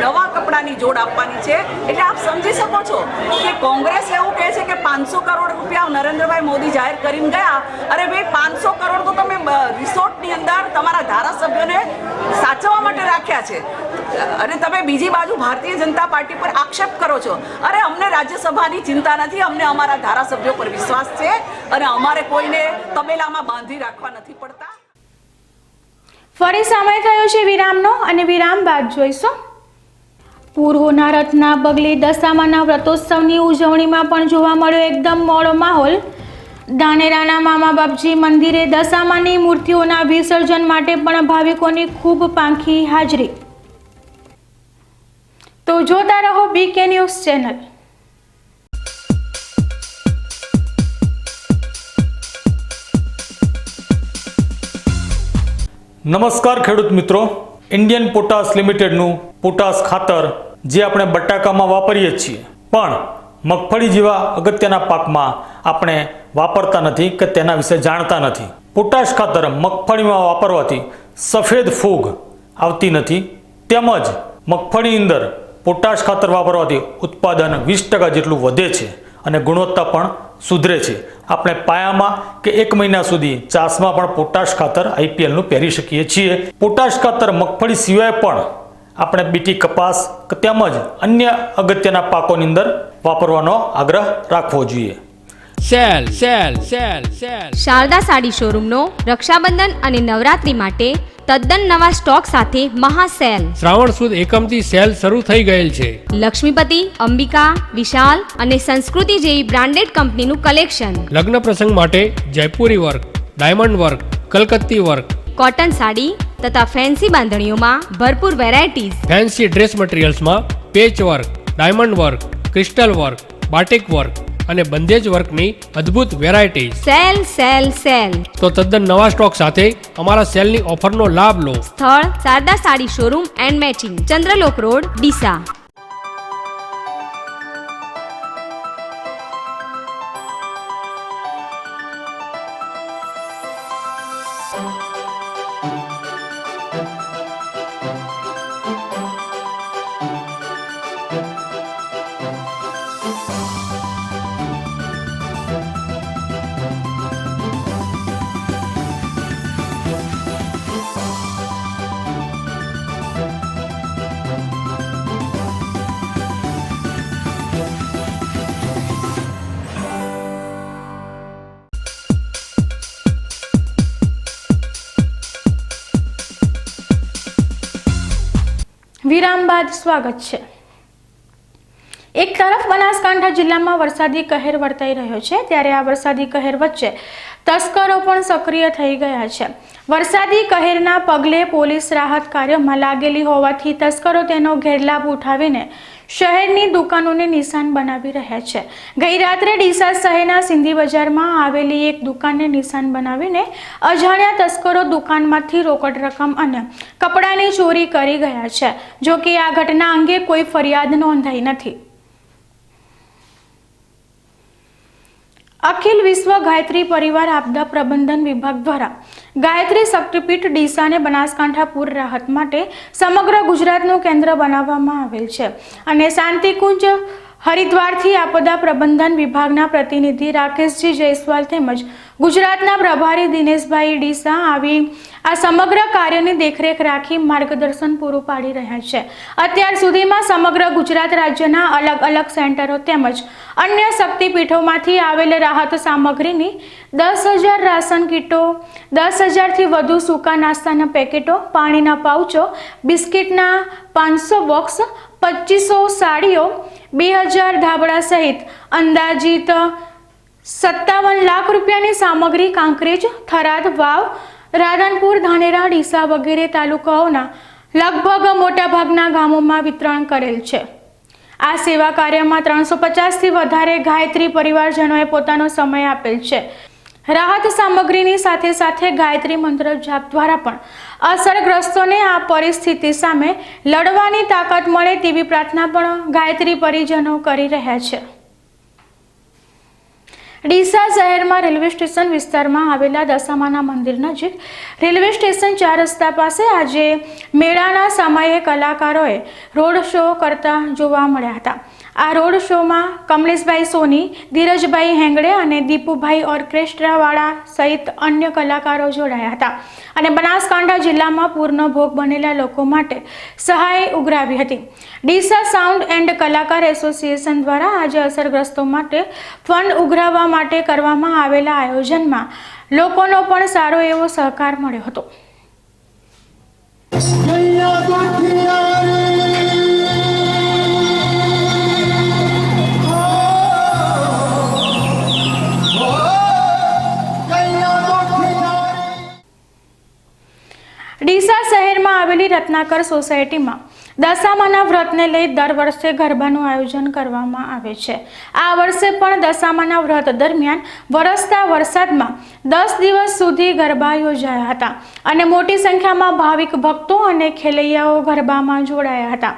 નવા કપડાની જોડ આપવાની છે. એટલે આપ સમજી શકો છો કે કોંગ્રેસ એવું કહે છે કે 500 કરોડ રૂપિયા નરેન્દ્રભાઈ મોદી જાહેર કરીને ગયા. અરે ભાઈ 500 કરોડ તો તમે રિસોર્ટની અંદર તમારા ધારાસભ્યોને સાચવવા માટે રાખ્યા છે અને તમે બીજી બાજુ ભારતીય જનતા પાર્ટી પર આક્ષેપ કરો છો. અરે અમને રાજ્યસભાની ચિંતા નથી, અમને અમારા ધારાસભ્યો પર વિશ્વાસ છે અને અમારે કોઈને તબેલામાં બાંધી રાખવા નથી પડતા. ફરી સમય થયો છે વિરામનો અને વિરામ બાદ જોઈશું. પૂર હોનારતના પગલે દશામાના વ્રતોત્સવની ઉજવણીમાં પણ જોવા મળ્યો એકદમ મોડો માહોલ. ધાનેરાના મામા બાપજી મંદિરે દશામાની મૂર્તિઓના વિસર્જન માટે પણ ભાવિકોની ખૂબ પાંખી હાજરી. તો જોતા રહો BK ન્યૂઝ ચેનલ. નમસ્કાર ખેડૂત મિત્રો, ઇન્ડિયન પોટાશ લિમિટેડનું પોટાશ ખાતર જે આપણે બટાકામાં વાપરીએ છીએ પણ મગફળી જેવા અગત્યના પાકમાં આપણે વાપરતા નથી કે તેના વિશે જાણતા નથી. પોટાશ ખાતર મગફળીમાં વાપરવાથી સફેદ ફૂગ આવતી નથી તેમજ મગફળીની અંદર પોટાશ ખાતર વાપરવાથી ઉત્પાદન 20% જેટલું વધે છે અને ગુણવત્તા પણ સુધરે છે. આપણે પાયામાં કે 1 મહિના સુધી ચાસમાં પણ પોટાશ ખાતર IPLનું પહેરી શકીએ છીએ. પોટાશ ખાતર મગફળી સિવાય પણ આપણે બીટી, કપાસ તેમજ અન્ય અગત્યના પાકોની અંદર વાપરવાનો આગ્રહ રાખવો જોઈએ. શારદા સાડી શોરૂમનો રક્ષાબંધન અને નવરાત્રી માટે તદ્દન નવા સ્ટોક સાથે મહાસેલ. શ્રાવણ સુદ એકમથી સેલ શરૂ થઈ ગયેલ છે. લક્ષ્મીપતિ, અંબિકા, વિશાલ અને સંસ્કૃતિ જેવી બ્રાન્ડેડ કંપનીનું કલેક્શન. લગ્ન પ્રસંગ માટે Jaipuri work, diamond work, Kalkatti work, cotton sari તથા ફેન્સી બાંધણીઓમાં ભરપૂર વેરાયટીઝ. ફેન્સી ડ્રેસ મટીરિયલ્સમાં patch work, diamond work, crystal work, batik work અને બંધેજ વર્કની અદ્ભુત વેરાયટીઝ. Sale sale sale. તો તદ્દન નવા સ્ટોક સાથે અમારા સેલની ઓફરનો લાભ લો. સ્થળ Sharda sari showroom and matching, Chandralok road, Deesa. વિરામ બાદ સ્વાગત છે. એક તરફ બનાસકાંઠા જિલ્લામાં વરસાદી કહેર વર્તાઈ રહ્યો છે, ત્યારે આ વરસાદી કહેર વચ્ચે તસ્કરો પણ સક્રિય થઈ ગયા છે. વરસાદી કહેરના પગલે પોલીસ રાહત કાર્યમાં લાગેલી હોવાથી તસ્કરો તેનો ગેરલાભ ઉઠાવીને શહેરની દુકાનોને નિશાન બનાવી રહ્યા છે. ગઈ રાત્રે ડીસા શહેરના સિંધી બજારમાં આવેલી એક દુકાનને નિશાન બનાવીને અજાણ્યા તસ્કરો દુકાનમાંથી રોકડ રકમ અને કપડાની ચોરી કરી ગયા છે. જો કે આ ઘટના અંગે કોઈ ફરિયાદ નોંધાઈ નથી. અખિલ વિશ્વ ગાયત્રી પરિવાર આપદા પ્રબંધન વિભાગ દ્વારા ગાયત્રી શક્તિપીઠ ડીસાને બનાસકાંઠા પૂર રાહત માટે સમગ્ર ગુજરાતનું કેન્દ્ર બનાવવામાં આવેલ છે અને શાંતિકુંજ હરિદ્વારથી આપદા પ્રબંધન વિભાગના પ્રતિનિધિ રાકેશજી જયસ્વાલ તેમજ ગુજરાતના પ્રભારી દિનેશભાઈ ડીસા આવી આ સમગ્ર કાર્યની દેખરેખ રાખી માર્ગદર્શન પૂરું પાડી રહ્યા છે. અત્યાર સુધીમાં સમગ્ર ગુજરાત રાજ્યના અલગ અલગ સેન્ટરો તેમજ અન્ય શક્તિપીઠોમાંથી આવેલ રાહત સામગ્રીની 10,000 રાશન કીટો, 10,000થી વધુ સૂકા નાસ્તાના પેકેટો, પાણીના પાઉચો, બિસ્કિટના 500 બોક્સ, 2500 સાડીઓ, 2,000 ધાબળા સહિત અંદાજિત 57 લાખ રૂપિયાની સામગ્રી કાંકરેજ, થરાદ, વાવ, રાધનપુર, ધાનેરા, ડીસા વગેરે તાલુકાઓના લગભગ મોટાભાગના ગામોમાં વિતરણ કરેલ છે. આ સેવા કાર્યમાં 350થી વધારે ગાયત્રી પરિવારજનોએ પોતાનો સમય આપેલ છે. રાહત સામગ્રીની સાથે સાથે ગાયત્રી મંત્ર જાપ દ્વારા પણ અસરગ્રસ્તોને આ પરિસ્થિતિ સામે લડવાની તાકાત મળે તેવી પ્રાર્થના પણ ગાયત્રી પરિજનો કરી રહ્યા છે. ડીસા શહેરમાં રેલવે સ્ટેશન વિસ્તારમાં આવેલા દશામાના મંદિર નજીક રેલવે સ્ટેશન 4 રસ્તા પાસે આજે મેળાના સમયે કલાકારોએ રોડ શો કરતા જોવા મળ્યા હતા. આ રોડ શોમાં કમલેશભાઈ સોની, ધીરજભાઈ હેંગડે અને દીપુભાઈ ઓર્કેસ્ટ્રાવાળા સહિત અન્ય કલાકારો જોડાયા હતા અને બનાસકાંઠા જિલ્લામાં પૂરનો ભોગ બનેલા લોકો માટે સહાય ઉઘરાવી હતી. ડીસા સાઉન્ડ એન્ડ કલાકાર એસોસિએશન દ્વારા આજે અસરગ્રસ્તો માટે ફંડ ઉઘરાવવા માટે કરવામાં આવેલા આયોજનમાં લોકોનો પણ સારો એવો સહકાર મળ્યો હતો. ડીસા શહેરમાં આવેલી રત્નાકર સોસાયટીમાં દશામાના વ્રતને લઈ દર વર્ષે ગરબાનું આયોજન કરવામાં આવે છે. આ વર્ષે પણ દશામાના વ્રત દરમિયાન વરસતા વરસાદમાં 10 દિવસ સુધી ગરબા યોજાયા હતા અને મોટી સંખ્યામાં ભાવિક ભક્તો અને ખેલૈયાઓ ગરબામાં જોડાયા હતા.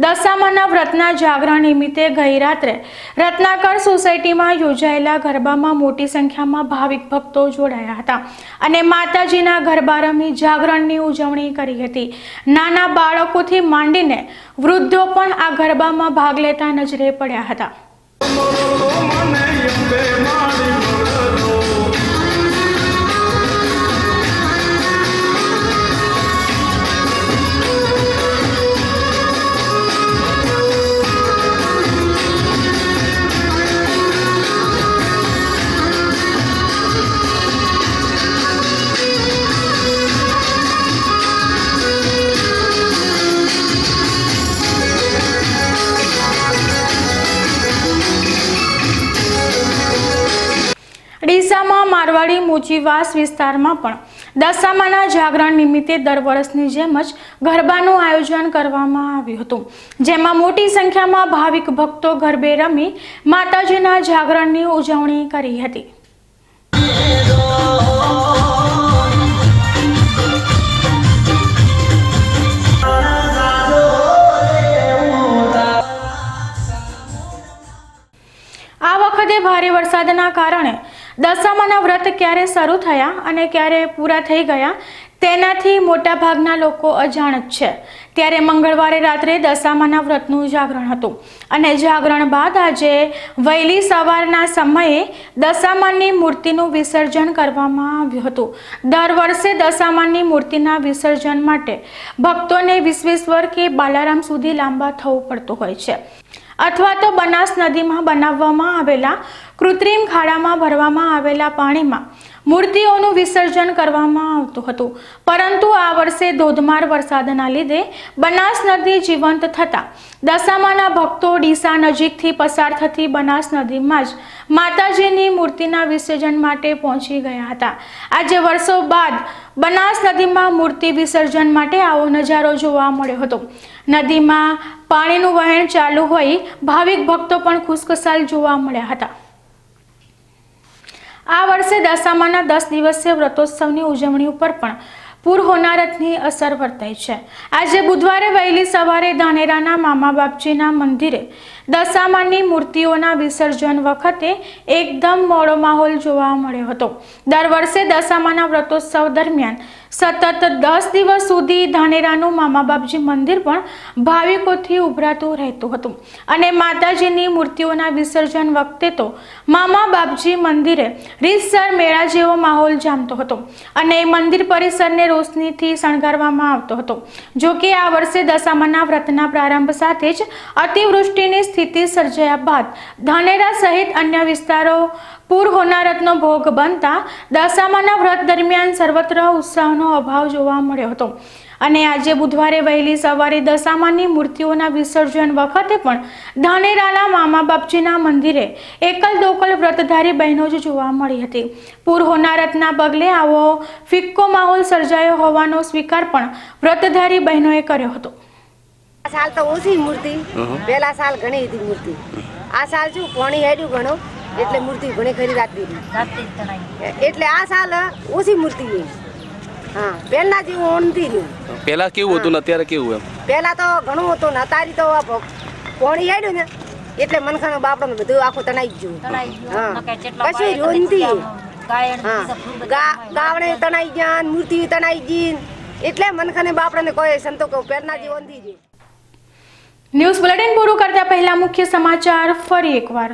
દશામાના વ્રતના જાગરણ નિમિત્તે ગઈ રાત્રે રત્નાકર સોસાયટીમાં યોજાયેલા ગરબામાં મોટી સંખ્યામાં ભાવિક ભક્તો જોડાયા હતા અને માતાજીના ગરબા રમી જાગરણની ઉજવણી કરી હતી. નાના બાળકોથી માંડીને વૃદ્ધો પણ આ ગરબામાં ભાગ લેતા નજરે પડ્યા હતા. મારવાડી મોચીવાસ વિસ્તારમાં પણ દશામાના જાગરણ નિમિત્તે દર વર્ષની જેમ જ ગરબાનું આયોજન કરવામાં આવ્યું હતું, જેમાં મોટી સંખ્યામાં ભાવિક ભક્તો ગરબે રમી માતાજીના જાગરણની ઉજવણી કરી હતી. આ વખતે ભારે વરસાદના કારણે દશામાના વ્રત ક્યારે શરૂ થયા અને ક્યારે પૂરા થઈ ગયા તેનાથી મોટાભાગના લોકો અજાણ જ છે. ત્યારે મંગળવારે રાત્રે દશામાના વ્રતનું જાગરણ હતું અને જાગરણ બાદ આજે વહેલી સવારના સમયે દશામાની મૂર્તિનું વિસર્જન કરવામાં આવ્યું હતું. દર વર્ષે દશામાની મૂર્તિના વિસર્જન માટે ભક્તોને વિશ્વેશ્વર કે બાલારામ સુધી લાંબા થવું પડતું હોય છે અથવા તો બનાસ નદીમાં બનાવવામાં આવેલા કૃત્રિમ ખાડામાં ભરવામાં આવેલા પાણીમાં મૂર્તિઓનું વિસર્જન કરવામાં આવતું હતું. પરંતુ આ વર્ષે ધોધમાર વરસાદના લીધે બનાસ નદી જીવંત થતા દશામાના ભક્તો ડીસા નજીકથી પસાર થતી બનાસ નદીમાં જ માતાજીની મૂર્તિના વિસર્જન માટે પહોંચી ગયા હતા. આજે વર્ષો બાદ બનાસ નદીમાં મૂર્તિ વિસર્જન માટે આવો નજારો જોવા મળ્યો હતો. નદીમાં પાણીનું વહેણ ચાલુ હોય ભાવિક ભક્તો પણ ખુશખુશાલ જોવા મળ્યા હતા. આ વર્ષે દશામાના 10 દિવસીય વ્રતોત્સવની ઉજવણી ઉપર પણ પૂર હોનારતની અસર વર્તાઈ છે. આજે બુધવારે વહેલી સવારે ધાનેરાના મામા બાપજીના મંદિરે દશામાની મૂર્તિઓના વિસર્જન વખતે એકદમ મોડો માહોલ જોવા મળ્યો હતો. દર વર્ષે દશામાના વ્રતોત્સવ દરમિયાન સતત 10 દિવસ સુધી ધાનેરાનું મામા બાપજી મંદિર પણ ભાવિકોથી ઉભરાતું રહેતું હતું અને માતાજીની મૂર્તિઓના વિસર્જન વખતે તો મામા બાપજી મંદિરે રીતસર મેળા જેવો માહોલ જામતો હતો અને મંદિર પરિસરને રોશનીથી શણગારવામાં આવતો હતો. જો કે આ વર્ષે દશામાના વ્રતના પ્રારંભ સાથે જ અતિવૃષ્ટિની સ્થિતિ સર્જાયા બાદ ધાનેરા સહિત અન્ય વિસ્તારો પૂર હોનારતનો ભોગ બનતા દશામાના વ્રત દરમિયાન સર્વત્ર ઉત્સાહનો અભાવ જોવા મળ્યો હતો અને આજે બુધવારે વહેલી સવારે દશામાની મૂર્તિઓના વિસર્જન વખતે પણ ધાનેરાના મામા બાપજીના મંદિરે એકલ દોકલ વ્રતધારી બહેનો જ જોવા મળી હતી. પૂર હોનારતના પગલે આવો ફિક્કો માહોલ સર્જાયો હોવાનો સ્વીકાર પણ વ્રતધારી બહેનોએ કર્યો હતો. આ સાલ તો ઓછી મૂર્તિ, પહેલા સાલ ઘણી હતી મૂર્તિ. આ સાલ શું પાણી હેડ્યું ઘણો એટલે મૂર્તિ ઘણી ખરી રાતી એટલે આ સાલ ઓછી મૂર્તિ હોય. હા, પહેલા જેવું ઓનથી રહ્યું. પહેલા કેવું હતું ને અત્યારે કેવું એમ? પહેલા તો ઘણું હતું ને અત્યારે તો પાણી હેડ્યું ને એટલે મનખાનો બાપડો બધું આખું તણાઈ જ ગયું. હા, કશું રહ્યું નથી. હા, ગાવડે તણાઈ ગયા, મૂર્તિ તણાઈ ગઈ એટલે મનખાને બાપડાને કોઈ સંતો પહેલા જેવું નથી રહ્યું. ન્યૂઝ બુલેટિન પૂરું કરતા પહેલા મુખ્ય સમાચાર ફરી એકવાર.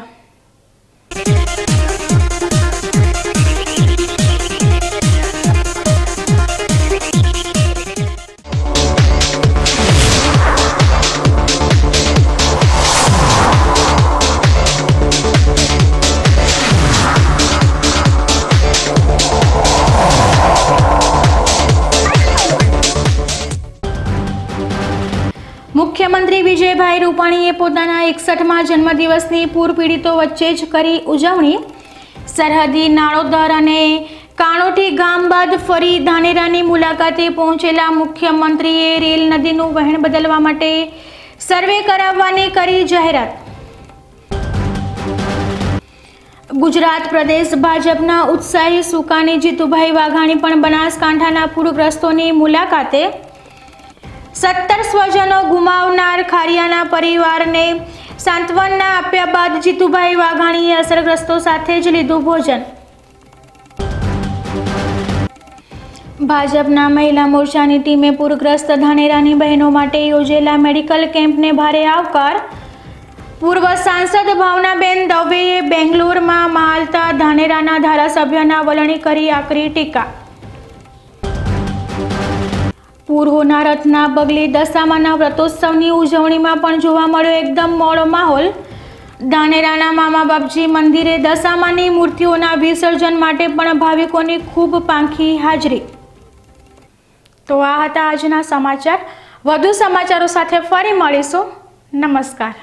મુખ્યમંત્રી વિજયભાઈ રૂપાણીએ પોતાના 61મા જન્મદિવસની પૂર પીડિતો વચ્ચે જ કરી ઉજવણી. સરહદી નાળોદર અને કાણોઠી ગામ બાદ ફરી ધાનેરાની મુલાકાતે પહોંચેલા મુખ્યમંત્રીએ રેલ નદીનું વહેણ બદલવા માટે સર્વે કરાવવાની કરી જાહેરાત. ગુજરાત પ્રદેશ ભાજપના ઉત્સાહી સુકાની જીતુભાઈ વાઘાણી પણ બનાસકાંઠાના પૂરગ્રસ્તોની મુલાકાતે. 17 સ્વજનો ગુમાવનાર ખારિયાના પરિવારને સાંત્વના આપ્યા બાદ જીતુભાઈ વાઘાણીએ અસરગ્રસ્તો સાથે જ લીધું ભોજન. ભાજપના મહિલા મોરચાની ટીમે પૂરગ્રસ્ત ધાનેરાની બહેનો માટે યોજેલા મેડિકલ કેમ્પને ભારે આવકાર. પૂર્વ સાંસદ ભાવનાબેન દવેએ બેંગ્લોરમાં માલતા ધાનેરાના ધારાસભ્યના વલણી કરી આકરી ટીકા. પૂર હોનારતના પગલે દશામાના વ્રતોત્સવની ઉજવણીમાં પણ જોવા મળ્યો એકદમ મોડો માહોલ. ધાનેરાના મામા બાપજી મંદિરે દશામાની મૂર્તિઓના વિસર્જન માટે પણ ભાવિકોની ખૂબ પાંખી હાજરી. તો આ હતા આજના સમાચાર. વધુ સમાચારો સાથે ફરી મળીશું. નમસ્કાર.